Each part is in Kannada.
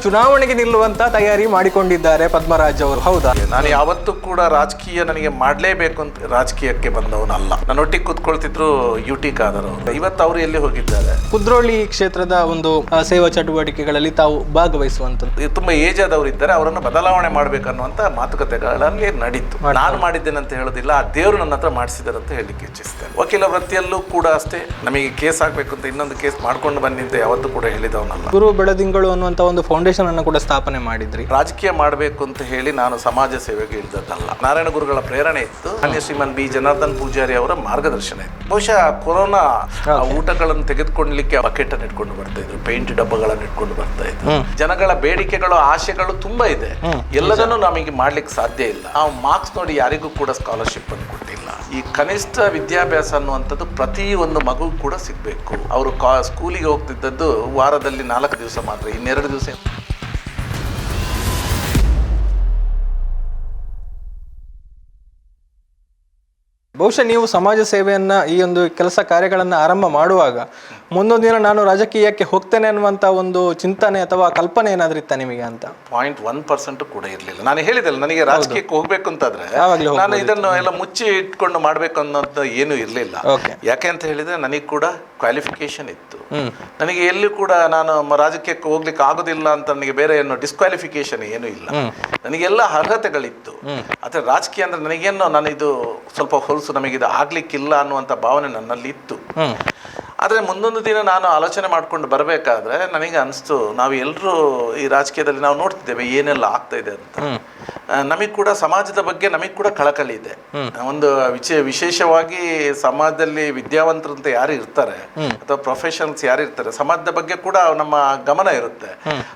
ಚುನಾವಣೆಗೆ ನಿಲ್ಲುವಂತ ತಯಾರಿ ಮಾಡಿಕೊಂಡಿದ್ದಾರೆ ಪದ್ಮರಾಜ್ ಅವರು, ಹೌದಾ? ನಾನು ಯಾವತ್ತೂ ಕೂಡ ರಾಜಕೀಯ ನನಗೆ ಮಾಡಲೇಬೇಕು ಅಂತ ರಾಜಕೀಯಕ್ಕೆ ಬಂದವನಲ್ಲ. ನನ್ನೊಟ್ಟಿಗೆ ಕೂತ್ಕೊಳ್ತಿದ್ರು UT ಖಾದರ್ ಅವರು. ಇವತ್ತು ಅವರು ಎಲ್ಲಿ ಹೋಗಿದ್ದಾರೆ? ಕುದ್ರೋಳಿ ಕ್ಷೇತ್ರದ ಒಂದು ಸೇವಾ ಚಟುವಟಿಕೆಗಳಲ್ಲಿ ತಾವು ಭಾಗವಹಿಸುವಂತದ್ದು. ತುಂಬಾ ಏಜ್ ಆದವರು ಇದ್ದಾರೆ, ಅವರನ್ನು ಬದಲಾವಣೆ ಮಾಡ್ಬೇಕನ್ನುವಂತ ಮಾತುಕತೆಗಳಲ್ಲಿ ನಡೀತು. ನಾನು ಮಾಡಿದ್ದೇನೆ ಅಂತ ಹೇಳೋದಿಲ್ಲ, ಆ ದೇವರು ನನ್ನ ಹತ್ರ ಮಾಡಿಸಿದ್ದಾರೆ ಅಂತ ಹೇಳಲಿಕ್ಕೆ ಇಚ್ಛಿಸ್ತೇನೆ. ವಕೀಲ ವೃತ್ತಿಯಲ್ಲೂ ಕೂಡ ಅಷ್ಟೇ, ನಮಗೆ ಕೇಸ್ ಆಗ್ಬೇಕು ಅಂತ ಇನ್ನೊಂದು ಕೇಸ್ ಮಾಡ್ಕೊಂಡು ಬನ್ನಿ ಅಂತ ಯಾವತ್ತೂ ಕೂಡ ಹೇಳಿದವನಲ್ಲ. ಗುರು ಬೆಳದಿಂಗಳು ಅನ್ನುವಂತ ಒಂದು ಫೌಂಡೇಶನ್ ಅನ್ನು ಕೂಡ ಸ್ಥಾಪನೆ ಮಾಡಿದ್ರಿ. ರಾಜಕೀಯ ಮಾಡಬೇಕು ಅಂತ ಹೇಳಿ ನಾನು ಸಮಾಜ ಸೇವೆಗೆ ಇಳಿದದ್ದಲ್ಲ. ನಾರಾಯಣ ಗುರುಗಳ ಪ್ರೇರಣೆ ಇತ್ತು, ಅನ್ಯ ಶ್ರೀಮನ್ ಬಿ ಜನಾರ್ದನ್ ಪೂಜಾರಿ ಅವರ ಮಾರ್ಗದರ್ಶನ ಇತ್ತು. ಬಹುಶಃ ಕೊರೋನಾ ಊಟಗಳನ್ನು ತೆಗೆದುಕೊಳ್ಳಲಿಕ್ಕೆ ಬಕೆಟ್ ಅನ್ನು ಇಟ್ಕೊಂಡು ಬರ್ತಾ ಇದ್ರು, ಪೇಂಟ್ ಡಬ್ಬಗಳನ್ನು ಇಟ್ಕೊಂಡು ಬರ್ತಾ ಇದ್ರು. ಜನಗಳ ಬೇಡಿಕೆಗಳು ಆಶೆಗಳು ತುಂಬಾ ಇದೆ, ಎಲ್ಲದನ್ನು ನಮಗೆ ಮಾಡ್ಲಿಕ್ಕೆ ಸಾಧ್ಯ ಇಲ್ಲ. ನಾವು ಮಾರ್ಕ್ಸ್ ನೋಡಿ ಯಾರಿಗೂ ಕೂಡ ಸ್ಕಾಲರ್ಶಿಪ್ ಅನ್ನು ಕೊಟ್ಟಿಲ್ಲ. ಈ ಕನಿಷ್ಠ ವಿದ್ಯಾಭ್ಯಾಸ ಅನ್ನುವಂಥದ್ದು ಪ್ರತಿ ಒಂದು ಮಗು ಕೂಡ ಸಿಗಬೇಕು. ಅವರು ಸ್ಕೂಲಿಗೆ ಹೋಗ್ತಿದ್ದದ್ದು ವಾರದಲ್ಲಿ 4 ದಿವಸ ಮಾತ್ರ, ಇನ್ನೆರಡು ದಿವಸ. ಬಹುಶಃ ನೀವು ಸಮಾಜ ಸೇವೆಯನ್ನ ಈ ಒಂದು ಕೆಲಸ ಕಾರ್ಯಗಳನ್ನು ಆರಂಭ ಮಾಡುವಾಗ ಮುಂದೊಂದು ದಿನ ನಾನು ರಾಜಕೀಯಕ್ಕೆ ಹೋಗ್ತೇನೆ ಅನ್ನುವಂತ ಒಂದು ಚಿಂತನೆ ಅಥವಾ ಕಲ್ಪನೆ ಏನಾದ್ರೂ ಇತ್ತ ನಿಮಗೆ ಅಂತ? 0.1% ಕೂಡ ಇರಲಿಲ್ಲ. ನಾನು ಹೇಳಿದೆಲ್ಲ, ನನಗೆ ರಾಜಕೀಯಕ್ಕೆ ಹೋಗ್ಬೇಕು ಅಂತಾದ್ರೆ ನಾನು ಇದನ್ನು ಎಲ್ಲ ಮುಚ್ಚಿ ಇಟ್ಕೊಂಡು ಮಾಡ್ಬೇಕು ಅನ್ನೋದು ಏನೂ ಇರಲಿಲ್ಲ. ಯಾಕೆ ಅಂತ ಹೇಳಿದ್ರೆ ನನಗೆ ಕೂಡ ಕ್ವಾಲಿಫಿಕೇಶನ್ ಇತ್ತು. ನನಗೆ ಎಲ್ಲಿ ಕೂಡ ನಾನು ರಾಜಕೀಯಕ್ಕೆ ಹೋಗ್ಲಿಕ್ಕೆ ಆಗೋದಿಲ್ಲ ಅಂತ ನನಗೆ ಬೇರೆ ಏನು ಡಿಸ್ಕ್ವಾಲಿಫಿಕೇಶನ್ ಏನೂ ಇಲ್ಲ. ನನಗೆಲ್ಲ ಅರ್ಹತೆಗಳಿತ್ತು. ಆದರೆ ರಾಜಕೀಯ ಅಂದ್ರೆ ನನಗೇನೋ ನಾನು ಇದು ಸ್ವಲ್ಪ ಹೊಲಸು, ನಮಗಿದು ಆಗ್ಲಿಕ್ಕಿಲ್ಲ ಅನ್ನುವಂಥ ಭಾವನೆ ನನ್ನಲ್ಲಿ ಇತ್ತು. ಆದರೆ ಮುಂದೊಂದು ದಿನ ನಾನು ಆಲೋಚನೆ ಮಾಡ್ಕೊಂಡು ಬರಬೇಕಾದ್ರೆ ನನಗೆ ಅನಿಸ್ತು, ನಾವು ಎಲ್ಲರೂ ಈ ರಾಜಕೀಯದಲ್ಲಿ ನಾವು ನೋಡ್ತಿದ್ದೇವೆ ಏನೆಲ್ಲ ಆಗ್ತಾ ಇದೆ ಅಂತ. ನಮಗೆ ಕೂಡ ಸಮಾಜದ ಬಗ್ಗೆ ನಮಗೆ ಕೂಡ ಕಳಕಳಿ ಇದೆ. ಒಂದು ವಿಶೇಷವಾಗಿ ಸಮಾಜದಲ್ಲಿ ವಿದ್ಯಾವಂತರು ಅಂತ ಯಾರು ಇರ್ತಾರೆ ಅಥವಾ ಪ್ರೊಫೆಷನಲ್ಸ್ ಯಾರು ಇರ್ತಾರೆ, ಸಮಾಜದ ಬಗ್ಗೆ ಕೂಡ ನಮ್ಮ ಗಮನ ಇರುತ್ತೆ.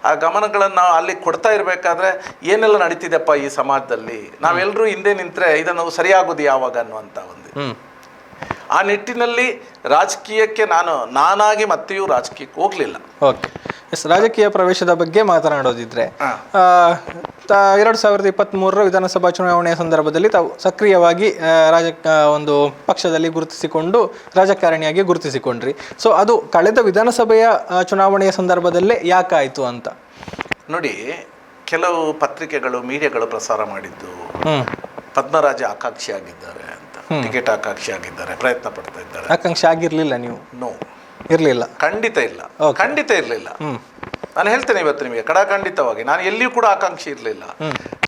ಆ ಗಮನಗಳನ್ನು ನಾವು ಅಲ್ಲಿ ಕೊಡ್ತಾ ಇರಬೇಕಾದ್ರೆ ಏನೆಲ್ಲ ನಡೀತಿದೆಪ್ಪ ಈ ಸಮಾಜದಲ್ಲಿ, ನಾವೆಲ್ಲರೂ ಹಿಂದೆ ನಿಂತರೆ ಇದನ್ನು ಸರಿಯಾಗೋದು ಯಾವಾಗ ಅನ್ನುವಂಥ ಒಂದು ಆ ನಿಟ್ಟಿನಲ್ಲಿ ರಾಜಕೀಯಕ್ಕೆ ನಾನಾಗಿ ಮತ್ತೆಯೂ ರಾಜಕೀಯಕ್ಕೆ ಹೋಗ್ಲಿಲ್ಲ. ಓಕೆ, ರಾಜಕೀಯ ಪ್ರವೇಶದ ಬಗ್ಗೆ ಮಾತನಾಡೋದಿದ್ರೆ 2023 ವಿಧಾನಸಭಾ ಚುನಾವಣೆಯ ಸಂದರ್ಭದಲ್ಲಿ ತಾವು ಸಕ್ರಿಯವಾಗಿ ಒಂದು ಪಕ್ಷದಲ್ಲಿ ಗುರುತಿಸಿಕೊಂಡು ರಾಜಕಾರಣಿಯಾಗಿ ಗುರುತಿಸಿಕೊಂಡ್ರಿ. ಸೊ ಅದು ಕಳೆದ ವಿಧಾನಸಭೆಯ ಚುನಾವಣೆಯ ಸಂದರ್ಭದಲ್ಲೇ ಯಾಕಾಯ್ತು ಅಂತ? ನೋಡಿ, ಕೆಲವು ಪತ್ರಿಕೆಗಳು ಮೀಡಿಯಾಗಳು ಪ್ರಸಾರ ಮಾಡಿದ್ದು ಪದ್ಮರಾಜ ಆಕಾಂಕ್ಷಿ ಆಗಿದ್ದಾರೆ ಅಂತ, ಟಿಕೆಟ್ ಆಕಾಂಕ್ಷಿ ಆಗಿದ್ದಾರೆ, ಪ್ರಯತ್ನ ಪಡ್ತಾ ಇದ್ದಾರೆ. ಆಕಾಂಕ್ಷಿ ಆಗಿರ್ಲಿಲ್ಲ ನೀವು? ನೋ, ಇರ್ಲಿಲ್ಲ, ಖಂಡಿತ ಇಲ್ಲ, ಖಂಡಿತ ಇರಲಿಲ್ಲ. ನಾನು ಹೇಳ್ತೇನೆ ಇವತ್ತು ನಿಮಗೆ ಖಂಡಿತವಾಗಿ, ನಾನು ಎಲ್ಲಿಯೂ ಕೂಡ ಆಕಾಂಕ್ಷಿ ಇರಲಿಲ್ಲ.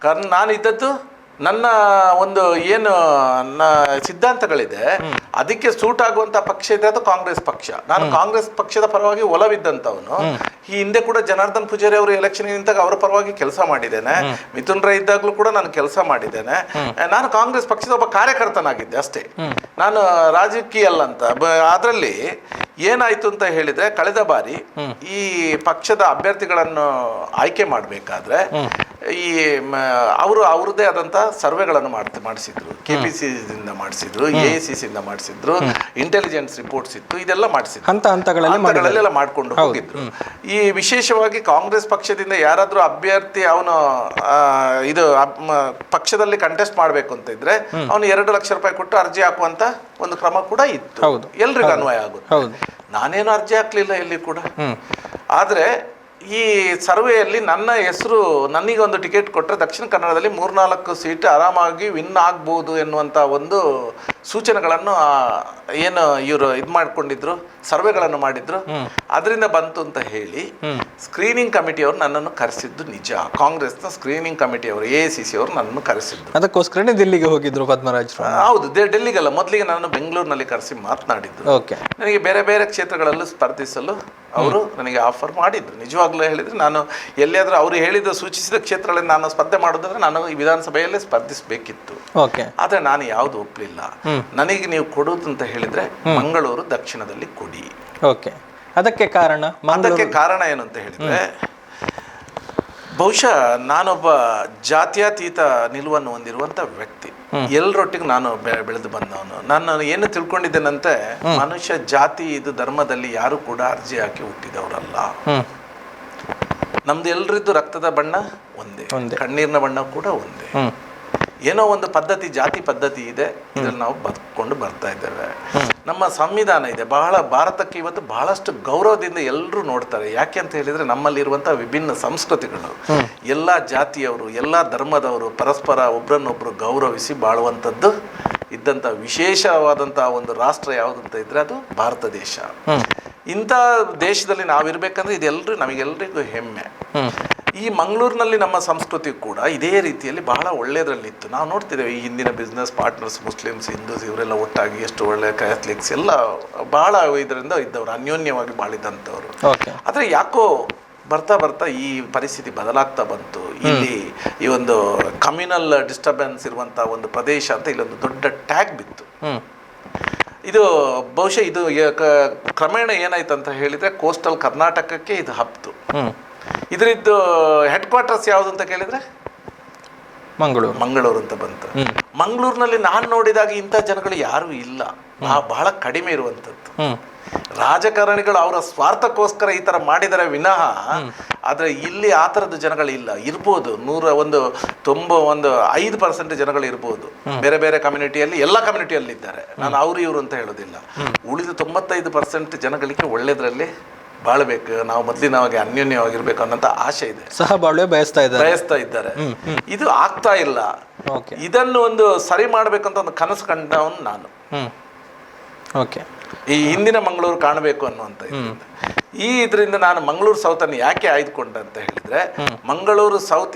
ಕಾರಣ ನಾನು ಇದ್ದದ್ದು ನನ್ನ ಒಂದು ಏನು ಸಿದ್ಧಾಂತಗಳಿದೆ ಅದಕ್ಕೆ ಸೂಟ್ ಆಗುವಂತ ಪಕ್ಷ ಇದೆ, ಅದು ಕಾಂಗ್ರೆಸ್ ಪಕ್ಷ. ನಾನು ಕಾಂಗ್ರೆಸ್ ಪಕ್ಷದ ಪರವಾಗಿ ಒಲವಿದ್ದಂಥವನು. ಈ ಹಿಂದೆ ಕೂಡ ಜನಾರ್ದನ್ ಪೂಜಾರಿ ಅವರು ಎಲೆಕ್ಷನ್ ನಿಂತಾಗ ಅವರ ಪರವಾಗಿ ಕೆಲಸ ಮಾಡಿದ್ದೇನೆ. ಮಿಥುನ್ ರೈ ಇದ್ದಾಗಲೂ ಕೂಡ ನಾನು ಕೆಲಸ ಮಾಡಿದ್ದೇನೆ. ನಾನು ಕಾಂಗ್ರೆಸ್ ಪಕ್ಷದ ಒಬ್ಬ ಕಾರ್ಯಕರ್ತನಾಗಿದ್ದೆ ಅಷ್ಟೇ, ನಾನು ರಾಜಕೀಯ ಅಲ್ಲ ಅಂತ. ಅದರಲ್ಲಿ ಏನಾಯ್ತು ಅಂತ ಹೇಳಿದ್ರೆ, ಕಳೆದ ಬಾರಿ ಈ ಪಕ್ಷದ ಅಭ್ಯರ್ಥಿಗಳನ್ನು ಆಯ್ಕೆ ಮಾಡಬೇಕಾದ್ರೆ ಈ ಅವರು ಅವ್ರದ್ದೇ ಆದಂತ ಸರ್ವೆಗಳನ್ನು ಮಾಡಿಸಿದ್ರು. KPCC ಮಾಡಿಸಿದ್ರು, AICC ಮಾಡಿಸಿದ್ರು, ಇಂಟೆಲಿಜೆನ್ಸ್ ರಿಪೋರ್ಟ್ಸ್ ಇತ್ತು, ಇದೆಲ್ಲ ಮಾಡಿಸಿದ್ರು, ಹಂತಗಳಲ್ಲೆಲ್ಲ ಮಾಡ್ಕೊಂಡು ಹೋಗಿದ್ರು. ಈ ವಿಶೇಷವಾಗಿ ಕಾಂಗ್ರೆಸ್ ಪಕ್ಷದಿಂದ ಯಾರಾದ್ರೂ ಅಭ್ಯರ್ಥಿ ಅವನು ಇದು ಪಕ್ಷದಲ್ಲಿ ಕಂಟೆಸ್ಟ್ ಮಾಡ್ಬೇಕು ಅಂತ ಇದ್ರೆ ಅವನು 2 ಲಕ್ಷ ರೂಪಾಯಿ ಕೊಟ್ಟು ಅರ್ಜಿ ಹಾಕುವಂತ ಒಂದು ಕ್ರಮ ಕೂಡ ಇತ್ತು, ಎಲ್ರಿಗೂ ಅನ್ವಯ ಆಗುತ್ತೆ. ನಾನೇನು ಅರ್ಜಿ ಹಾಕ್ಲಿಲ್ಲ ಎಲ್ಲಿ ಕೂಡ. ಆದ್ರೆ ಈ ಸರ್ವೆಯಲ್ಲಿ ನನ್ನ ಹೆಸರು, ನನಗೆ ಒಂದು ಟಿಕೆಟ್ ಕೊಟ್ಟರೆ ದಕ್ಷಿಣ ಕನ್ನಡದಲ್ಲಿ 3-4 ಸೀಟ್ ಆರಾಮಾಗಿ ವಿನ್ ಆಗ್ಬೋದು ಎನ್ನುವಂಥ ಒಂದು ಸೂಚನೆಗಳನ್ನು ಏನು ಇವರು ಇದು ಮಾಡ್ಕೊಂಡಿದ್ರು, ಸರ್ವೆಗಳನ್ನು ಮಾಡಿದ್ರು, ಅದರಿಂದ ಬಂತು ಅಂತ ಹೇಳಿ ಸ್ಕ್ರೀನಿಂಗ್ ಕಮಿಟಿಯವರು ನನ್ನನ್ನು ಕರೆಸಿದ್ದು ನಿಜ. ಕಾಂಗ್ರೆಸ್ನ ಸ್ಕ್ರೀನಿಂಗ್ ಕಮಿಟಿಯವರು, AICC ಅವರು ನನ್ನನ್ನು ಕರೆಸಿದ್ರು. ಅದಕ್ಕೋಸ್ಕರನೇ ದಿಲ್ಲಿಗೆ ಹೋಗಿದ್ರು ಪದ್ಮರಾಜ್? ಹೌದು, ಡೆಲ್ಲಿಗಲ್ಲ, ಮೊದಲಿಗೆ ನಾನು ಬೆಂಗಳೂರಿನಲ್ಲಿ ಕರೆಸಿ ಮಾತನಾಡಿದ್ರು. ನನಗೆ ಬೇರೆ ಬೇರೆ ಕ್ಷೇತ್ರಗಳಲ್ಲೂ ಸ್ಪರ್ಧಿಸಲು ಅವರು ನನಗೆ ಆಫರ್ ಮಾಡಿದ್ರು. ನಿಜವಾಗ್ಲೂ ಹೇಳಿದ್ರೆ ನಾನು ಎಲ್ಲಿಯಾದ್ರೂ ಅವರು ಹೇಳಿದ ಸೂಚಿಸಿದ ಕ್ಷೇತ್ರಗಳಲ್ಲಿ ನಾನು ಸ್ಪರ್ಧೆ ಮಾಡೋದಾದ್ರೆ ನಾನು ಈ ವಿಧಾನಸಭೆಯಲ್ಲೇ ಸ್ಪರ್ಧಿಸಬೇಕಿತ್ತು. ಆದ್ರೆ ನಾನು ಯಾವುದು ಒಪ್ಪಲಿಲ್ಲ. ನನಗೆ ನೀವು ಕೊಡುವುದು ಅಂತ ಹೇಳಿದ್ರೆ ಮಂಗಳೂರು ದಕ್ಷಿಣದಲ್ಲಿ ಕೊಡಿ. ಅದಕ್ಕೆ ಕಾರಣ ಏನು ಅಂತ ಹೇಳಿದ್ರೆ, ಬಹುಶಃ ನಾನೊಬ್ಬ ಜಾತ್ಯತೀತ ನಿಲುವನ್ನು ಹೊಂದಿರುವಂತ ವ್ಯಕ್ತಿ. ಎಲ್ಲರೊಟ್ಟಿಗೆ ನಾನು ಬೆಳೆದು ಬಂದವನು. ನಾನು ಏನು ತಿಳ್ಕೊಂಡಿದ್ದೇನಂತೆ, ಮನುಷ್ಯ ಜಾತಿ ಇದು ಧರ್ಮದಲ್ಲಿ ಯಾರು ಕೂಡ ಅರ್ಜಿ ಹಾಕಿ ಹುಟ್ಟಿದವರಲ್ಲ. ನಮ್ದು ಎಲ್ರಿದ್ದು ರಕ್ತದ ಬಣ್ಣ ಒಂದೇ, ಕಣ್ಣೀರಿನ ಬಣ್ಣ ಕೂಡ ಒಂದೇ. ಏನೋ ಒಂದು ಪದ್ಧತಿ, ಜಾತಿ ಪದ್ಧತಿ ಇದೆ, ಇದ್ರಲ್ಲಿ ನಾವು ಬದುಕೊಂಡು ಬರ್ತಾ ಇದ್ದೇವೆ. ನಮ್ಮ ಸಂವಿಧಾನ ಇದೆ, ಭಾರತಕ್ಕೆ ಇವತ್ತು ಬಹಳಷ್ಟು ಗೌರವದಿಂದ ಎಲ್ಲರೂ ನೋಡ್ತಾರೆ. ಯಾಕೆ ಅಂತ ಹೇಳಿದ್ರೆ ನಮ್ಮಲ್ಲಿರುವಂತಹ ವಿಭಿನ್ನ ಸಂಸ್ಕೃತಿಗಳು, ಎಲ್ಲ ಜಾತಿಯವರು, ಎಲ್ಲ ಧರ್ಮದವರು ಪರಸ್ಪರ ಒಬ್ರನ್ನೊಬ್ರು ಗೌರವಿಸಿ ಬಾಳುವಂಥದ್ದು ಇದ್ದಂಥ ವಿಶೇಷವಾದಂತಹ ಒಂದು ರಾಷ್ಟ್ರ ಯಾವುದಂತ ಇದ್ರೆ ಅದು ಭಾರತ ದೇಶ. ಇಂಥ ದೇಶದಲ್ಲಿ ನಾವಿರ್ಬೇಕಂದ್ರೆ ಇದೆಲ್ಲರೂ ನಮಗೆಲ್ಲರಿಗೂ ಹೆಮ್ಮೆ. ಈ ಮಂಗಳೂರಿನಲ್ಲಿ ನಮ್ಮ ಸಂಸ್ಕೃತಿ ಕೂಡ ಇದೇ ರೀತಿಯಲ್ಲಿ ಬಹಳ ಒಳ್ಳೆಯದ್ರಲ್ಲಿತ್ತು. ನಾವು ನೋಡ್ತಿದ್ದೇವೆ ಈ ಹಿಂದಿನ ಬಿಸ್ನೆಸ್ ಪಾರ್ಟ್ನರ್ಸ್, ಮುಸ್ಲಿಮ್ಸ್, ಹಿಂದೂಸ್ ಇವರೆಲ್ಲ ಒಟ್ಟಾಗಿ ಎಷ್ಟು ಒಳ್ಳೆ, ಕ್ಯಾಥಲಿಕ್ಸ್ ಎಲ್ಲ ಬಹಳ ಇದರಿಂದ ಇದ್ದವರು, ಅನ್ಯೋನ್ಯವಾಗಿ ಬಾಳಿದಂಥವ್ರು. ಆದರೆ ಯಾಕೋ ಬರ್ತಾ ಬರ್ತಾ ಈ ಪರಿಸ್ಥಿತಿ ಬದಲಾಗ್ತಾ ಬಂತು. ಇಲ್ಲಿ ಈ ಒಂದು ಕಮ್ಯುನಲ್ ಡಿಸ್ಟರ್ಬೆನ್ಸ್ ಇರುವಂತಹ ಒಂದು ಪ್ರದೇಶ ಅಂತ ಇಲ್ಲೊಂದು ದೊಡ್ಡ ಟ್ಯಾಗ್ ಬಿತ್ತು. ಇದು ಬಹುಶಃ ಇದು ಕ್ರಮೇಣ ಏನಾಯ್ತು ಅಂತ ಹೇಳಿದ್ರೆ ಕೋಸ್ಟಲ್ ಕರ್ನಾಟಕಕ್ಕೆ ಇದು ಹಬ್ತು. ಇದರದ್ದು ಹೆಡ್ ಕ್ವಾರ್ಟರ್ಸ್ ಯಾವುದು ಅಂತ ಕೇಳಿದ್ರೆ ಮಂಗಳೂರು ಅಂತ ಬಂತು. ಮಂಗಳೂರಿನಲ್ಲಿ ನಾನು ನೋಡಿದಾಗ ಇಂಥ ಜನಗಳು ಯಾರು ಇಲ್ಲ, ಬಹಳ ಕಡಿಮೆ ಇರುವಂಥದ್ದು. ರಾಜಕಾರಣಿಗಳು ಅವರ ಸ್ವಾರ್ಥಕ್ಕೋಸ್ಕರ ಈ ತರ ಮಾಡಿದರೆ ವಿನಃ, ಆದ್ರೆ ಇಲ್ಲಿ ಆ ಥರದ ಜನಗಳಿಲ್ಲ. ಇರ್ಬೋದು 95% ಜನಗಳು ಇರ್ಬೋದು, ಬೇರೆ ಬೇರೆ ಕಮ್ಯುನಿಟಿಯಲ್ಲಿ, ಎಲ್ಲ ಕಮ್ಯುನಿಟಿಯಲ್ಲಿ ಇದ್ದಾರೆ. ನಾನು ಅವ್ರು ಇವರು ಅಂತ ಹೇಳೋದಿಲ್ಲ. ಉಳಿದ 95% ಜನಗಳಿಗೆ ಒಳ್ಳೆದ್ರಲ್ಲಿ ಬಾಳ್ಬೇಕು, ನಾವು ಮೊದಲಿನವಾಗಿ ಅನ್ಯೋನ್ಯವಾಗಿರ್ಬೇಕು ಅನ್ನೋಂಥ ಆಸೆ ಇದೆ, ಸಹ ಬಾಳ್ವೆ ಬಯಸ್ತಾ ಇದ್ದಾರೆ. ಇದು ಆಗ್ತಾ ಇಲ್ಲ. ಇದನ್ನು ಒಂದು ಸರಿ ಮಾಡ್ಬೇಕಂತ ಒಂದು ಕನಸು ಕಂಡವನು ನಾನು. ಈ ಹಿಂದಿನ ಮಂಗಳೂರು ಕಾಣಬೇಕು ಅನ್ನುವಂಥ ಇದರಿಂದ ನಾನು ಮಂಗಳೂರು ಸೌತ್ ಅನ್ನು ಯಾಕೆ ಆಯ್ದುಕೊಂಡೆ ಅಂತ ಹೇಳಿದ್ರೆ, ಮಂಗಳೂರು ಸೌತ್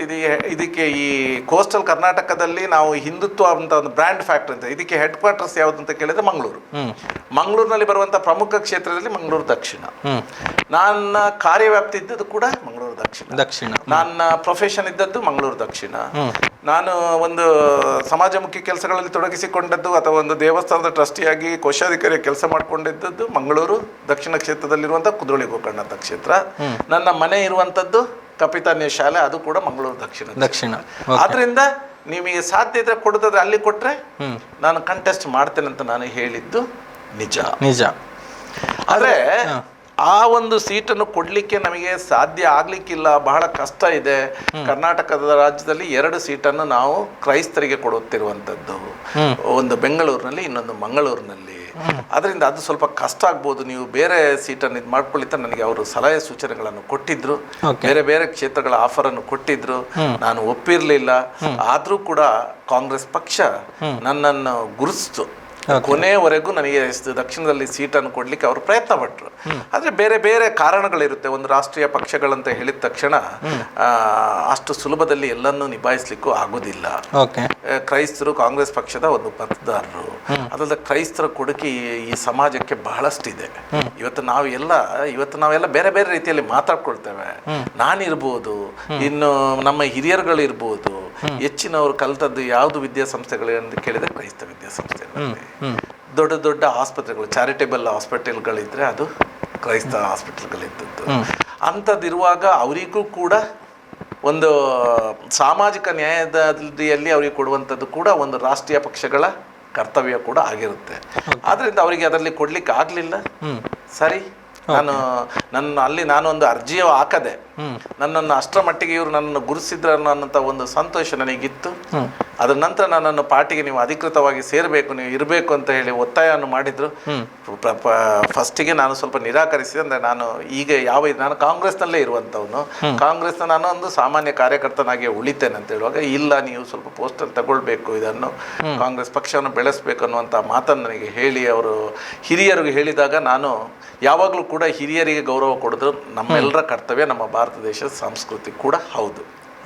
ಇದಕ್ಕೆ ಈ ಕೋಸ್ಟಲ್ ಕರ್ನಾಟಕದಲ್ಲಿ ನಾವು ಹಿಂದುತ್ವ ಅಂತ ಒಂದು ಬ್ರ್ಯಾಂಡ್ ಫ್ಯಾಕ್ಟರಿ ಅಂತ, ಇದಕ್ಕೆ ಹೆಡ್ ಕ್ವಾರ್ಟರ್ಸ್ ಯಾವ್ದು ಅಂತ ಕೇಳಿದ್ರೆ ಮಂಗಳೂರಿನಲ್ಲಿ ಬರುವಂತಹ ಪ್ರಮುಖ ಕ್ಷೇತ್ರದಲ್ಲಿ ಮಂಗಳೂರು ದಕ್ಷಿಣ. ನನ್ನ ಕಾರ್ಯವ್ಯಾಪ್ತಿ ಇದ್ದದ್ದು ಕೂಡ ಮಂಗಳೂರು ದಕ್ಷಿಣ. ನನ್ನ ಪ್ರೊಫೆಷನ್ ಇದ್ದದ್ದು ಮಂಗಳೂರು ದಕ್ಷಿಣ. ನಾನು ಒಂದು ಸಮಾಜಮುಖಿ ಕೆಲಸಗಳಲ್ಲಿ ತೊಡಗಿಸಿಕೊಂಡದ್ದು ಅಥವಾ ಒಂದು ದೇವಸ್ಥಾನದ ಟ್ರಸ್ಟಿಯಾಗಿ ಕೋಶಾಧಿಕಾರಿಯ ಕೆಲಸ ಮಾಡ್ಕೊಂಡಿದ್ದದ್ದು ಮಂಗಳೂರು ದಕ್ಷಿಣ ಕ್ಷೇತ್ರದಲ್ಲಿರುವಂಥ ಕುದ್ರೋಳಿ ಗೋಕರ್ಣ ಅಂತ ಕ್ಷೇತ್ರ. ನನ್ನ ಮನೆ ಇರುವಂಥದ್ದು ಕಪಿತಾನ್ಯ ಶಾಲೆ, ಅದು ಕೂಡ ಮಂಗಳೂರು ದಕ್ಷಿಣ. ಆದ್ರಿಂದ ನಿಮಗೆ ಸಾಧ್ಯ ಇದ್ರೆ ಕೊಡೋದಾದ್ರೆ ಅಲ್ಲಿ ಕೊಟ್ರೆ ನಾನು ಕಂಟೆಸ್ಟ್ ಮಾಡ್ತೇನೆ ಅಂತ ನಾನು ಹೇಳಿದ್ದು ನಿಜ. ಆದ್ರೆ ಆ ಒಂದು ಸೀಟನ್ನು ಕೊಡ್ಲಿಕ್ಕೆ ನಮಗೆ ಸಾಧ್ಯ ಆಗ್ಲಿಕ್ಕಿಲ್ಲ, ಬಹಳ ಕಷ್ಟ ಇದೆ. ಕರ್ನಾಟಕದ ರಾಜ್ಯದಲ್ಲಿ 2 ಸೀಟನ್ನು ನಾವು ಕ್ರೈಸ್ತರಿಗೆ ಕೊಡುತ್ತಿರುವಂತದ್ದು, ಒಂದು ಬೆಂಗಳೂರಿನಲ್ಲಿ, ಇನ್ನೊಂದು ಮಂಗಳೂರಿನಲ್ಲಿ. ಅದರಿಂದ ಅದು ಸ್ವಲ್ಪ ಕಷ್ಟ ಆಗ್ಬೋದು, ನೀವು ಬೇರೆ ಸೀಟನ್ನು ಇದು ಮಾಡ್ಕೊಳ್ಳಿತ್ತ ನನಗೆ ಅವರು ಸಲಹೆ ಸೂಚನೆಗಳನ್ನು ಕೊಟ್ಟಿದ್ರು, ಬೇರೆ ಬೇರೆ ಕ್ಷೇತ್ರಗಳ ಆಫರ್ ಅನ್ನು ಕೊಟ್ಟಿದ್ರು. ನಾನು ಒಪ್ಪಿರ್ಲಿಲ್ಲ. ಆದ್ರೂ ಕೂಡ ಕಾಂಗ್ರೆಸ್ ಪಕ್ಷ ನನ್ನನ್ನು ಗುರುತಿಸ್ತು. ಕೊನೆಯವರೆಗೂ ನನಗೆ ದಕ್ಷಿಣದಲ್ಲಿ ಸೀಟನ್ನು ಕೊಡ್ಲಿಕ್ಕೆ ಅವರು ಪ್ರಯತ್ನ ಪಟ್ಟರು. ಆದ್ರೆ ಬೇರೆ ಬೇರೆ ಕಾರಣಗಳಿರುತ್ತೆ. ಒಂದು ರಾಷ್ಟ್ರೀಯ ಪಕ್ಷಗಳಂತ ಹೇಳಿದ ತಕ್ಷಣ ಅಷ್ಟು ಸುಲಭದಲ್ಲಿ ಎಲ್ಲನ್ನೂ ನಿಭಾಯಿಸ್ಲಿಕ್ಕೂ ಆಗೋದಿಲ್ಲ. ಕ್ರೈಸ್ತರು ಕಾಂಗ್ರೆಸ್ ಪಕ್ಷದ ಒಂದು ಮತದಾರರು, ಅದಲ್ಲದೆ ಕ್ರೈಸ್ತರ ಕೊಡುಗೆ ಈ ಸಮಾಜಕ್ಕೆ ಬಹಳಷ್ಟಿದೆ. ಇವತ್ತು ನಾವೆಲ್ಲ ಬೇರೆ ಬೇರೆ ರೀತಿಯಲ್ಲಿ ಮಾತಾಡ್ಕೊಳ್ತೇವೆ. ನಾನಿರ್ಬೋದು, ಇನ್ನು ನಮ್ಮ ಹಿರಿಯರುಗಳಿರ್ಬೋದು, ಹೆಚ್ಚಿನವರು ಕಲಿತದ್ದು ಯಾವುದು ವಿದ್ಯಾಸಂಸ್ಥೆಗಳು ಅಂತ ಕೇಳಿದ್ರೆ ಕ್ರೈಸ್ತ ವಿದ್ಯಾಸಂಸ್ಥೆಗಳಲ್ಲಿ. ದೊಡ್ಡ ದೊಡ್ಡ ಆಸ್ಪತ್ರೆಗಳು, ಚಾರಿಟೇಬಲ್ ಹಾಸ್ಪಿಟಲ್ಗಳಿದ್ರೆ ಅದು ಕ್ರೈಸ್ತ ಹಾಸ್ಪಿಟಲ್ಗಳಿದ್ದದ್ದು. ಅಂಥದ್ದಿರುವಾಗ ಅವರಿಗೂ ಕೂಡ ಒಂದು ಸಾಮಾಜಿಕ ನ್ಯಾಯದ ಅಡಿಯಲ್ಲಿ ಅವರಿಗೆ ಕೊಡುವಂಥದ್ದು ಕೂಡ ಒಂದು ರಾಷ್ಟ್ರೀಯ ಪಕ್ಷಗಳ ಕರ್ತವ್ಯ ಕೂಡ ಆಗಿರುತ್ತೆ. ಆದ್ರಿಂದ ಅವರಿಗೆ ಅದರಲ್ಲಿ ಕೊಡ್ಲಿಕ್ಕೆ ಆಗ್ಲಿಲ್ಲ. ಸರಿ, ನಾನು ಒಂದು ಅರ್ಜಿ ಹಾಕದೆ, ನನ್ನನ್ನು ಅಷ್ಟರ ಮಟ್ಟಿಗೆ ಇವರು ನನ್ನನ್ನು ಗುರುತಿಸಿದ್ರ ಅನ್ನೋಂಥ ಒಂದು ಸಂತೋಷ ನನಗಿತ್ತು. ಅದ್ರ ನಂತರ ನನ್ನನ್ನು ಪಾರ್ಟಿಗೆ ನೀವು ಅಧಿಕೃತವಾಗಿ ಸೇರಬೇಕು, ನೀವು ಇರಬೇಕು ಅಂತ ಹೇಳಿ ಒತ್ತಾಯವನ್ನು ಮಾಡಿದ್ರು. ಫಸ್ಟಿಗೆ ನಾನು ಸ್ವಲ್ಪ ನಿರಾಕರಿಸಿದೆ. ಅಂದ್ರೆ ನಾನು ಕಾಂಗ್ರೆಸ್ನಲ್ಲೇ ಇರುವಂಥವನು, ಕಾಂಗ್ರೆಸ್ನ ನಾನು ಒಂದು ಸಾಮಾನ್ಯ ಕಾರ್ಯಕರ್ತನಾಗಿ ಉಳಿತೇನೆ ಅಂತ ಹೇಳುವಾಗ, ಇಲ್ಲ ನೀವು ಸ್ವಲ್ಪ ಪೋಸ್ಟರ್ ತಗೊಳ್ಬೇಕು, ಇದನ್ನು ಕಾಂಗ್ರೆಸ್ ಪಕ್ಷವನ್ನು ಬೆಳೆಸಬೇಕು ಅನ್ನುವಂಥ ಮಾತನ್ನು ನನಗೆ ಹೇಳಿ ಅವರು ಹಿರಿಯರಿಗೆ ಹೇಳಿದಾಗ, ನಾನು ಯಾವಾಗಲೂ ಕೂಡ ಹಿರಿಯರಿಗೆ ಗೌರವ ಕೊಡೋದು ನಮ್ಮೆಲ್ಲರ ಕರ್ತವ್ಯ, ನಮ್ಮ ಭಾರತ ದೇಶದ ಸಂಸ್ಕೃತಿ ಕೂಡ ಹೌದು.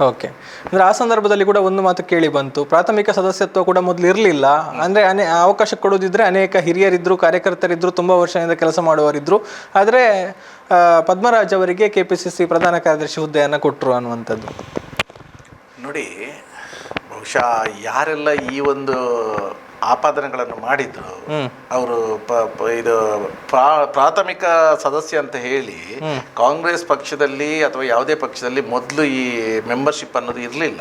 ಓಕೆ, ಅಂದ್ರೆ ಆ ಸಂದರ್ಭದಲ್ಲಿ ಕೂಡ ಒಂದು ಮಾತು ಕೇಳಿ ಬಂತು, ಪ್ರಾಥಮಿಕ ಸದಸ್ಯತ್ವ ಕೂಡ ಮೊದಲು ಇರಲಿಲ್ಲ. ಅಂದ್ರೆ ಅವಕಾಶ ಕೊಡೋದಿದ್ರೆ ಅನೇಕ ಹಿರಿಯರಿದ್ರು, ಕಾರ್ಯಕರ್ತರಿದ್ರು, ತುಂಬಾ ವರ್ಷದಿಂದ ಕೆಲಸ ಮಾಡುವವರಿದ್ರು. ಆದರೆ ಪದ್ಮರಾಜ್ ಅವರಿಗೆ KPCC ಪ್ರಧಾನ ಕಾರ್ಯದರ್ಶಿ ಹುದ್ದೆಯನ್ನು ಕೊಟ್ಟರು ಅನ್ನುವಂಥದ್ದು. ನೋಡಿ, ಬಹುಶಃ ಯಾರೆಲ್ಲ ಈ ಒಂದು ಆಪಾದನೆಗಳನ್ನು ಮಾಡಿದ್ರು, ಅವರು ಇದು ಪ್ರಾಥಮಿಕ ಸದಸ್ಯ ಅಂತ ಹೇಳಿ ಕಾಂಗ್ರೆಸ್ ಪಕ್ಷದಲ್ಲಿ ಅಥವಾ ಯಾವುದೇ ಪಕ್ಷದಲ್ಲಿ ಮೊದಲು ಈ ಮೆಂಬರ್ಶಿಪ್ ಅನ್ನೋದು ಇರಲಿಲ್ಲ.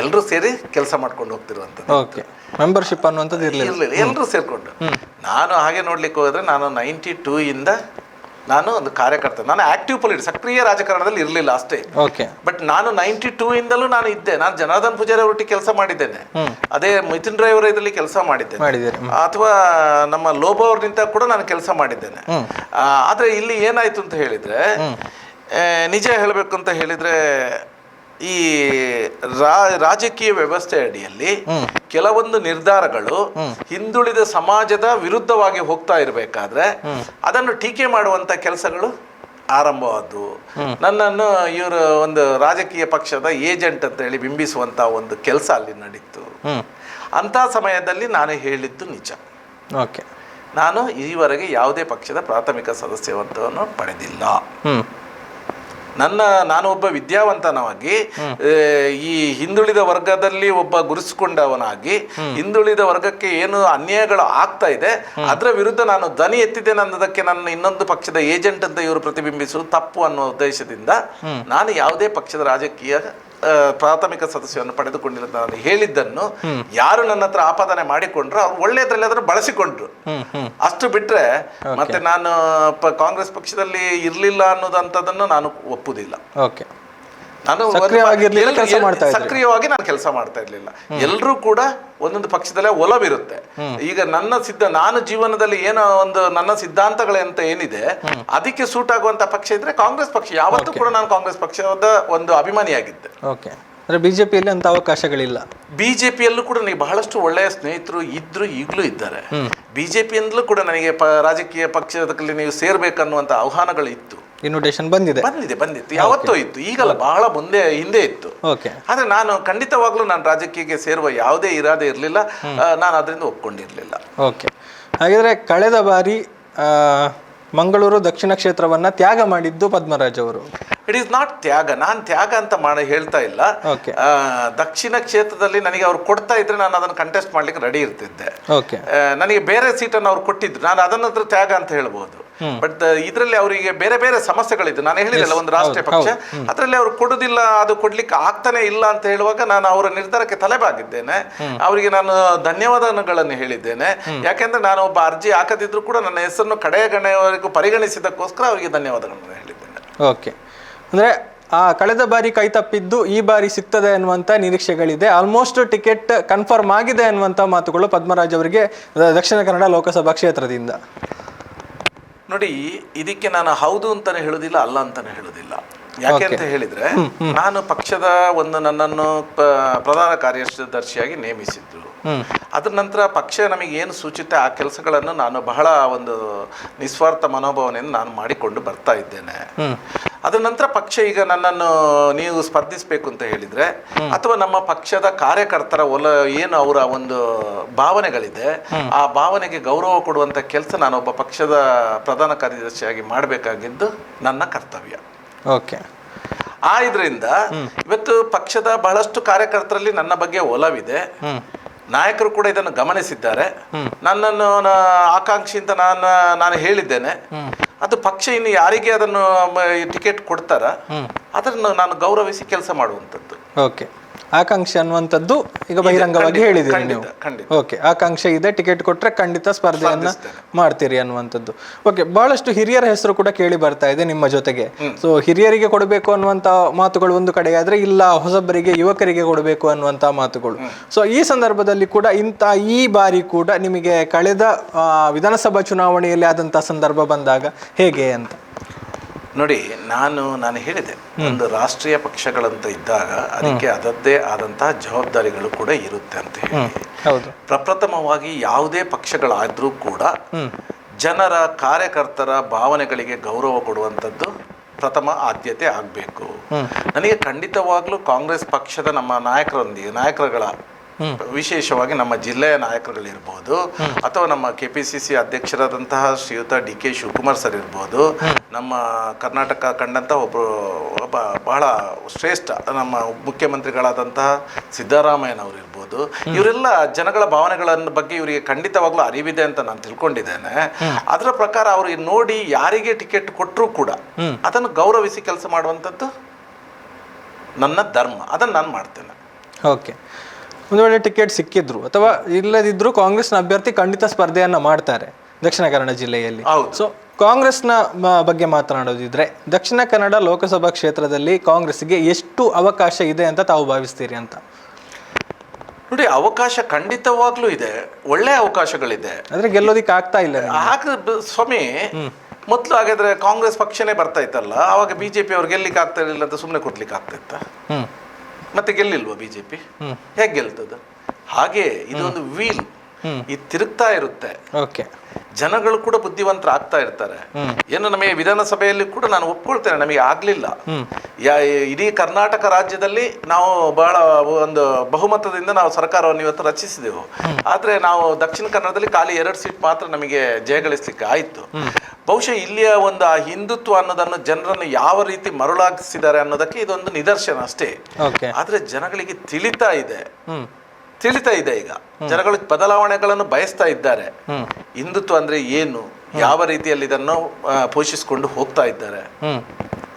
ಎಲ್ಲರೂ ಸೇರಿ ಕೆಲಸ ಮಾಡ್ಕೊಂಡು ಹೋಗ್ತಿರುವಂಥದ್ದು. ಮೆಂಬರ್ಶಿಪ್ ಅನ್ನುವಂಥದ್ದು ಇರಲಿಲ್ಲ, ಎಲ್ಲರೂ ಸೇರ್ಕೊಂಡು. ನಾನು ಹಾಗೆ ನೋಡ್ಲಿಕ್ಕೆ ಹೋದ್ರೆ ನಾನು 92 ಇಂದ ನಾನು ಒಂದು ಕಾರ್ಯಕರ್ತ, ನಾನು ಆಕ್ಟಿವ್ ಸಕ್ರಿಯ ರಾಜಕಾರಣದಲ್ಲಿ ಇರಲಿಲ್ಲ ಅಷ್ಟೇ. ಓಕೆ. ಬಟ್ ನಾನು 92 ಇಂದಲೂ ನಾನು ಇದ್ದೆ. ನಾನು ಜನಾರ್ದನ್ ಪೂಜಾರಿ ಅವರೊಟ್ಟಿಗೆ ಕೆಲಸ ಮಾಡಿದ್ದೇನೆ, ಅದೇ ಮಿಥುನ್ ರೈ ಅವರ ಇದರಲ್ಲಿ ಕೆಲಸ ಮಾಡಿದ್ದೇನೆ, ಅಥವಾ ನಮ್ಮ ಲೋಬೋ ಅವ್ರನಿಂದ ಕೂಡ ನಾನು ಕೆಲಸ ಮಾಡಿದ್ದೇನೆ. ಆದ್ರೆ ಇಲ್ಲಿ ಏನಾಯ್ತು ಅಂತ ಹೇಳಿದ್ರೆ, ನಿಜ ಹೇಳಬೇಕು ಅಂತ ಹೇಳಿದ್ರೆ, ಈ ರಾಜಕೀಯ ವ್ಯವಸ್ಥೆ ಅಡಿಯಲ್ಲಿ ಕೆಲವೊಂದು ನಿರ್ಧಾರಗಳು ಹಿಂದುಳಿದ ಸಮಾಜದ ವಿರುದ್ಧವಾಗಿ ಹೋಗ್ತಾ ಇರಬೇಕಾದ್ರೆ ಅದನ್ನು ಟೀಕೆ ಮಾಡುವಂತ ಕೆಲಸಗಳು ಆರಂಭವಾದವು. ನನ್ನನ್ನು ಇವರು ಒಂದು ರಾಜಕೀಯ ಪಕ್ಷದ ಏಜೆಂಟ್ ಅಂತ ಹೇಳಿ ಬಿಂಬಿಸುವಂತ ಒಂದು ಕೆಲಸ ಅಲ್ಲಿ ನಡೀತು. ಅಂತ ಸಮಯದಲ್ಲಿ ನಾನು ಹೇಳಿದ್ದು ನಿಜ. ನಾನು ಈವರೆಗೆ ಯಾವುದೇ ಪಕ್ಷದ ಪ್ರಾಥಮಿಕ ಸದಸ್ಯತ್ವವನ್ನು ಪಡೆದಿಲ್ಲ. ನಾನು ಒಬ್ಬ ವಿದ್ಯಾವಂತನಾಗಿ, ಈ ಹಿಂದುಳಿದ ವರ್ಗದಲ್ಲಿ ಒಬ್ಬ ಗುರುಸಿಕೊಂಡವನಾಗಿ, ಹಿಂದುಳಿದ ವರ್ಗಕ್ಕೆ ಏನು ಅನ್ಯಾಯಗಳು ಆಗ್ತಾ ಇದೆ ಅದರ ವಿರುದ್ಧ ನಾನು ಧ್ವನಿ ಎತ್ತಿದ್ದೇನೆ ಅನ್ನೋದಕ್ಕೆ ನನ್ನ ಇನ್ನೊಂದು ಪಕ್ಷದ ಏಜೆಂಟ್ ಅಂತ ಇವರು ಪ್ರತಿಬಿಂಬಿಸುವುದು ತಪ್ಪು ಅನ್ನೋ ಉದ್ದೇಶದಿಂದ ನಾನು ಯಾವುದೇ ಪಕ್ಷದ ರಾಜಕೀಯ ಪ್ರಾಥಮಿಕ ಸದಸ್ಯವನ್ನು ಪಡೆದುಕೊಂಡಿಲ್ಲ ನಾನು ಹೇಳಿದ್ದನ್ನು ಯಾರು ನನ್ನ ಹತ್ರ ಆಪಾದನೆ ಮಾಡಿಕೊಂಡ್ರು ಅವ್ರು ಒಳ್ಳೆಯದ್ರಲ್ಲಿ ಅದನ್ನು ಬಳಸಿಕೊಂಡ್ರು. ಅಷ್ಟು ಬಿಟ್ರೆ ಮತ್ತೆ ನಾನು ಕಾಂಗ್ರೆಸ್ ಪಕ್ಷದಲ್ಲಿ ಇರ್ಲಿಲ್ಲ ಅನ್ನೋದಂಥದ್ದನ್ನು ನಾನು ಒಪ್ಪುದಿಲ್ಲ. ನಾನು ಸಕ್ರಿಯವಾಗಿ ನಾನು ಕೆಲಸ ಮಾಡ್ತಾ ಇರ್ಲಿಲ್ಲ. ಎಲ್ಲರೂ ಕೂಡ ಒಂದೊಂದು ಪಕ್ಷದಲ್ಲೇ ಒಲವಿರುತ್ತೆ. ಈಗ ನಾನು ಜೀವನದಲ್ಲಿ ಏನೋ ಒಂದು ನನ್ನ ಸಿದ್ಧಾಂತಗಳಂತ ಏನಿದೆ ಅದಕ್ಕೆ ಸೂಟ್ ಆಗುವಂತ ಪಕ್ಷ ಇದ್ರೆ ಕಾಂಗ್ರೆಸ್ ಪಕ್ಷ. ಯಾವತ್ತೂ ಕೂಡ ನಾನು ಕಾಂಗ್ರೆಸ್ ಪಕ್ಷದ ಒಂದು ಅಭಿಮಾನಿಯಾಗಿದ್ದೆ. ಬಿಜೆಪಿಯಲ್ಲಿ ಅಂತ ಅವಕಾಶಗಳಿಲ್ಲ. ಬಿಜೆಪಿಯಲ್ಲೂ ಕೂಡ ನನಗೆ ಬಹಳಷ್ಟು ಒಳ್ಳೆಯ ಸ್ನೇಹಿತರು ಇದ್ರು, ಈಗಲೂ ಇದ್ದಾರೆ. ಬಿಜೆಪಿಯಿಂದಲೂ ಕೂಡ ನನಗೆ ರಾಜಕೀಯ ಪಕ್ಷದಲ್ಲಿ ನೀವು ಸೇರ್ಬೇಕನ್ನುವಂತ ಆಹ್ವಾನಗಳು ಇತ್ತು. ಇನ್ವಿಟೇಷನ್ ಬಂದಿತ್ತು, ಯಾವತ್ತೋ ಇತ್ತು, ಈಗಲ್ಲ, ಬಹಳ ಹಿಂದೆ ಇತ್ತು. ಆದ್ರೆ ನಾನು ಖಂಡಿತವಾಗ್ಲೂ ನಾನು ರಾಜಕೀಯಕ್ಕೆ ಸೇರುವ ಯಾವುದೇ ಇರಾದೆ ಇರಲಿಲ್ಲ. ನಾನು ಅದರಿಂದ ಒಪ್ಕೊಂಡಿರ್ಲಿಲ್ಲ. ಹಾಗಿದ್ರೆ ಕಳೆದ ಬಾರಿ ಮಂಗಳೂರು ದಕ್ಷಿಣ ಕ್ಷೇತ್ರವನ್ನ ತ್ಯಾಗ ಮಾಡಿದ್ದು ಪದ್ಮರಾಜ್ ಅವರು. ಇಟ್ ಈಸ್ ನಾಟ್ ತ್ಯಾಗ. ನಾನು ತ್ಯಾಗ ಅಂತ ಹೇಳ್ತಾ ಇಲ್ಲ. ದಕ್ಷಿಣ ಕ್ಷೇತ್ರದಲ್ಲಿ ನನಗೆ ಅವ್ರು ಕೊಡ್ತಾ ಇದ್ರೆ ನಾನು ಅದನ್ನು ಕಂಟೆಸ್ಟ್ ಮಾಡ್ಲಿಕ್ಕೆ ರೆಡಿ ಇರ್ತಿದ್ದೆ. ನನಗೆ ಬೇರೆ ಸೀಟನ್ನು ಅವ್ರು ಕೊಟ್ಟಿದ್ರು, ನಾನು ಅದನ್ನ ತ್ಯಾಗ ಅಂತ ಹೇಳ್ಬೋದು. ಬಟ್ ಇದರಲ್ಲಿ ಅವರಿಗೆ ಬೇರೆ ಬೇರೆ ಸಮಸ್ಯೆಗಳಿದ್ದು, ನಾನು ಹೇಳಿದೆಲ್ಲ ಒಂದು ರಾಷ್ಟ್ರೀಯ ಪಕ್ಷ, ಅದರಲ್ಲಿ ಅವ್ರು ಕೊಡುದಿಲ್ಲ, ಅದು ಕೊಡ್ಲಿಕ್ಕೆ ಆಗ್ತಾನೆ ಇಲ್ಲ ಅಂತ ಹೇಳುವಾಗ ನಾನು ಅವರ ನಿರ್ಧಾರಕ್ಕೆ ತಲೆಬಾಗಿದ್ದೇನೆ. ಅವರಿಗೆ ನಾನು ಧನ್ಯವಾದಗಳನ್ನು ಹೇಳಿದ್ದೇನೆ. ಯಾಕೆಂದ್ರೆ ನಾನು ಒಬ್ಬ ಅರ್ಜಿ ಹಾಕದಿದ್ರು ಕೂಡ ನನ್ನ ಹೆಸರನ್ನು ಕಡೆಯ ಗಣೆಯವರೆಗೂ ಪರಿಗಣಿಸಿದಕ್ಕೋಸ್ಕರ ಅವರಿಗೆ ಧನ್ಯವಾದಗಳನ್ನು ಹೇಳಿದ್ದೇನೆ. ಅಂದ್ರೆ ಕಳೆದ ಬಾರಿ ಕೈ ತಪ್ಪಿದ್ದು ಈ ಬಾರಿ ಸಿಗ್ತದೆ ಅನ್ನುವಂತ ನಿರೀಕ್ಷೆಗಳಿದೆ. ಆಲ್ಮೋಸ್ಟ್ ಟಿಕೆಟ್ ಕನ್ಫರ್ಮ್ ಆಗಿದೆ ಅನ್ನುವಂತ ಮಾತುಗಳು ಪದ್ಮರಾಜ್ ಅವರಿಗೆ ದಕ್ಷಿಣ ಕನ್ನಡ ಲೋಕಸಭಾ ಕ್ಷೇತ್ರದಿಂದ. ನೋಡಿ, ಇದಕ್ಕೆ ನಾನು ಹೌದು ಅಂತಾನೆ ಹೇಳುದಿಲ್ಲ, ಅಲ್ಲ ಅಂತಾನೆ ಹೇಳುದಿಲ್ಲ. ಯಾಕೆ ಅಂತ ಹೇಳಿದ್ರೆ, ನಾನು ಪಕ್ಷದ ನನ್ನನ್ನು ಪ್ರಧಾನ ಕಾರ್ಯದರ್ಶಿಯಾಗಿ ನೇಮಿಸಿದ್ರು. ಅದ್ರ ನಂತರ ಪಕ್ಷ ನಮಗೆ ಏನು ಸೂಚಿತ ಆ ಕೆಲಸಗಳನ್ನು ನಾನು ಬಹಳ ಒಂದು ನಿಸ್ವಾರ್ಥ ಮನೋಭಾವನೆಯನ್ನು ನಾನು ಮಾಡಿಕೊಂಡು ಬರ್ತಾ ಇದ್ದೇನೆ. ಅದ್ರ ನಂತರ ಪಕ್ಷ ಈಗ ನನ್ನನ್ನು ನೀವು ಸ್ಪರ್ಧಿಸಬೇಕು ಅಂತ ಹೇಳಿದ್ರೆ, ಅಥವಾ ನಮ್ಮ ಪಕ್ಷದ ಕಾರ್ಯಕರ್ತರ ಏನು ಅವರ ಒಂದು ಭಾವನೆಗಳಿದೆ ಆ ಭಾವನೆಗೆ ಗೌರವ ಕೊಡುವಂತ ಕೆಲಸ ನಾನೊಬ್ಬ ಪಕ್ಷದ ಪ್ರಧಾನ ಕಾರ್ಯದರ್ಶಿಯಾಗಿ ಮಾಡಬೇಕಾಗಿದ್ದು ನನ್ನ ಕರ್ತವ್ಯ. ಇದರಿಂದ ಇವತ್ತು ಪಕ್ಷದ ಬಹಳಷ್ಟು ಕಾರ್ಯಕರ್ತರಲ್ಲಿ ನನ್ನ ಬಗ್ಗೆ ಒಲವಿದೆ. ನಾಯಕರು ಕೂಡ ಇದನ್ನು ಗಮನಿಸಿದ್ದಾರೆ. ನನ್ನನ್ನು ಆಕಾಂಕ್ಷಿ ಅಂತ ನಾನು ಹೇಳಿದ್ದೇನೆ. ಅದು ಪಕ್ಷ ಇನ್ನು ಯಾರಿಗೆ ಅದನ್ನು ಟಿಕೆಟ್ ಕೊಡ್ತಾರ ಅದನ್ನು ನಾನು ಗೌರವಿಸಿ ಕೆಲಸ ಮಾಡುವಂಥದ್ದು. ಆಕಾಂಕ್ಷೆ ಅನ್ನುವಂಥದ್ದು ಈಗ ಬಹಿರಂಗವಾಗಿ ಹೇಳಿದ್ದೀರಿ ನೀವು. ಆಕಾಂಕ್ಷೆ ಇದೆ, ಟಿಕೆಟ್ ಕೊಟ್ರೆ ಖಂಡಿತ ಸ್ಪರ್ಧೆಯನ್ನ ಮಾಡ್ತೀರಿ ಅನ್ನುವಂಥದ್ದು. ಬಹಳಷ್ಟು ಹಿರಿಯರ ಹೆಸರು ಕೂಡ ಕೇಳಿ ಬರ್ತಾ ಇದೆ ನಿಮ್ಮ ಜೊತೆಗೆ. ಸೊ ಹಿರಿಯರಿಗೆ ಕೊಡಬೇಕು ಅನ್ನುವಂತ ಮಾತುಗಳು ಒಂದು ಕಡೆ ಆದ್ರೆ, ಇಲ್ಲ ಹೊಸಬರಿಗೆ ಯುವಕರಿಗೆ ಕೊಡಬೇಕು ಅನ್ನುವಂತ ಮಾತುಗಳು. ಸೊ ಈ ಸಂದರ್ಭದಲ್ಲಿ ಕೂಡ ಈ ಬಾರಿ ಕೂಡ ನಿಮಗೆ ಕಳೆದ ವಿಧಾನಸಭಾ ಚುನಾವಣೆಯಲ್ಲಿ ಆದಂತಹ ಸಂದರ್ಭ ಬಂದಾಗ ಹೇಗೆ ಅಂತ ನೋಡಿ, ನಾನು ಹೇಳಿದೆ, ಒಂದು ರಾಷ್ಟ್ರೀಯ ಪಕ್ಷಗಳಂತ ಇದ್ದಾಗ ಅದಕ್ಕೆ ಅದರದ್ದೇ ಆದಂತಹ ಜವಾಬ್ದಾರಿಗಳು ಕೂಡ ಇರುತ್ತೆ ಅಂತ ಹೇಳಿ, ಪ್ರಪ್ರಥಮವಾಗಿ ಯಾವುದೇ ಪಕ್ಷಗಳಾದ್ರೂ ಕೂಡ ಜನರ ಕಾರ್ಯಕರ್ತರ ಭಾವನೆಗಳಿಗೆ ಗೌರವ ಕೊಡುವಂಥದ್ದು ಪ್ರಥಮ ಆದ್ಯತೆ ಆಗಬೇಕು. ನನಗೆ ಖಂಡಿತವಾಗ್ಲೂ ಕಾಂಗ್ರೆಸ್ ಪಕ್ಷದ ನಮ್ಮ ನಾಯಕರುಗಳ ವಿಶೇಷವಾಗಿ ನಮ್ಮ ಜಿಲ್ಲೆಯ ನಾಯಕರುಗಳಿರ್ಬೋದು, ಅಥವಾ ನಮ್ಮ KPCC ಅಧ್ಯಕ್ಷರಾದಂತಹ ಶ್ರೀಯುತ DK ಶಿವಕುಮಾರ್ ಸರ್ ಇರ್ಬೋದು, ನಮ್ಮ ಕರ್ನಾಟಕ ಕಂಡಂತಹ ಒಬ್ಬ ಬಹಳ ಶ್ರೇಷ್ಠ ನಮ್ಮ ಮುಖ್ಯಮಂತ್ರಿಗಳಾದಂತಹ ಸಿದ್ದರಾಮಯ್ಯನವರು ಇರ್ಬೋದು, ಇವರೆಲ್ಲ ಜನಗಳ ಭಾವನೆಗಳ ಬಗ್ಗೆ ಇವರಿಗೆ ಖಂಡಿತವಾಗ್ಲೂ ಅರಿವಿದೆ ಅಂತ ನಾನು ತಿಳ್ಕೊಂಡಿದ್ದೇನೆ. ಅದರ ಪ್ರಕಾರ ಅವರು ನೋಡಿ ಯಾರಿಗೆ ಟಿಕೆಟ್ ಕೊಟ್ಟರೂ ಕೂಡ ಅದನ್ನು ಗೌರವಿಸಿ ಕೆಲಸ ಮಾಡುವಂಥದ್ದು ನನ್ನ ಧರ್ಮ. ಅದನ್ನು ನಾನು ಮಾಡ್ತೇನೆ. ಒಂದು ವೇಳೆ ಟಿಕೆಟ್ ಸಿಕ್ಕಿದ್ರು ಅಥವಾ ಇಲ್ಲದಿದ್ರು ಕಾಂಗ್ರೆಸ್ನ ಅಭ್ಯರ್ಥಿ ಖಂಡಿತ ಸ್ಪರ್ಧೆಯನ್ನ ಮಾಡ್ತಾರೆ ದಕ್ಷಿಣ ಕನ್ನಡ ಜಿಲ್ಲೆಯಲ್ಲಿ. ಸೊ ಕಾಂಗ್ರೆಸ್ನ ಬಗ್ಗೆ ಮಾತನಾಡೋದಿದ್ರೆ ದಕ್ಷಿಣ ಕನ್ನಡ ಲೋಕಸಭಾ ಕ್ಷೇತ್ರದಲ್ಲಿ ಕಾಂಗ್ರೆಸ್ಗೆ ಎಷ್ಟು ಅವಕಾಶ ಇದೆ ಅಂತ ತಾವು ಭಾವಿಸ್ತೀರಿ ಅಂತ? ನೋಡಿ, ಅವಕಾಶ ಖಂಡಿತವಾಗ್ಲೂ ಇದೆ, ಒಳ್ಳೆ ಅವಕಾಶಗಳಿದೆ. ಆದ್ರೆ ಗೆಲ್ಲೋದಿಕ್ಕೆ ಆಗ್ತಾ ಇಲ್ಲ. ಸ್ವಾಮಿ, ಮೊದಲು ಹಾಗಾದ್ರೆ ಕಾಂಗ್ರೆಸ್ ಪಕ್ಷನೇ ಬರ್ತಾ ಇತ್ತಲ್ಲ, ಅವಾಗ ಬಿಜೆಪಿ ಅವ್ರು ಗೆಲ್ಲಿಕ್ಕೆ ಆಗ್ತಾ ಇರಲಿಲ್ಲ ಅಂತ ಸುಮ್ಮನೆ ಕೊಡ್ಲಿಕ್ಕೆ ಆಗ್ತಾ ಇತ್ತ? ಮತ್ತೆ ಗೆಲ್ಲಿಲ್ವಾ ಬಿಜೆಪಿ? ಹೇಗೆ ಗೆಲ್ತದ? ಹಾಗೆ ಇದೊಂದು ವೀಲ್, ಇದು ತಿರುಗ್ತಾ ಇರುತ್ತೆ. ಓಕೆ, ಜನಗಳು ಕೂಡ ಬುದ್ಧಿವಂತರ ಆಗ್ತಾ ಇರ್ತಾರೆ. ಏನು ನಮಗೆ ವಿಧಾನಸಭೆಯಲ್ಲಿ ಕೂಡ ನಾನು ಒಪ್ಕೊಳ್ತೇನೆ, ನಮಗೆ ಆಗ್ಲಿಲ್ಲ. ಇಡೀ ಕರ್ನಾಟಕ ರಾಜ್ಯದಲ್ಲಿ ನಾವು ಬಹಳ ಒಂದು ಬಹುಮತದಿಂದ ನಾವು ಸರ್ಕಾರವನ್ನು ಇವತ್ತು ರಚಿಸಿದೆವು. ಆದ್ರೆ ನಾವು ದಕ್ಷಿಣ ಕನ್ನಡದಲ್ಲಿ ಖಾಲಿ 2 ಸೀಟ್ ಮಾತ್ರ ನಮಗೆ ಜಯಗಳಿಸ್ಲಿಕ್ಕೆ ಆಯ್ತು. ಬಹುಶಃ ಇಲ್ಲಿಯ ಒಂದು ಆ ಹಿಂದುತ್ವ ಅನ್ನೋದನ್ನು ಜನರನ್ನು ಯಾವ ರೀತಿ ಮರುಳಾಗಿಸಿದ್ದಾರೆ ಅನ್ನೋದಕ್ಕೆ ಇದೊಂದು ನಿದರ್ಶನ ಅಷ್ಟೇ. ಆದ್ರೆ ಜನಗಳಿಗೆ ತಿಳಿತಾ ಇದೆ ಈಗ ಜನಗಳು ಬದಲಾವಣೆಗಳನ್ನು ಬಯಸ್ತಾ ಇದ್ದಾರೆ. ಹಿಂದುತ್ವ ಅಂದ್ರೆ ಏನು, ಯಾವ ರೀತಿಯಲ್ಲಿ ಇದನ್ನು ಪೋಷಿಸಿಕೊಂಡು ಹೋಗ್ತಾ ಇದ್ದಾರೆ,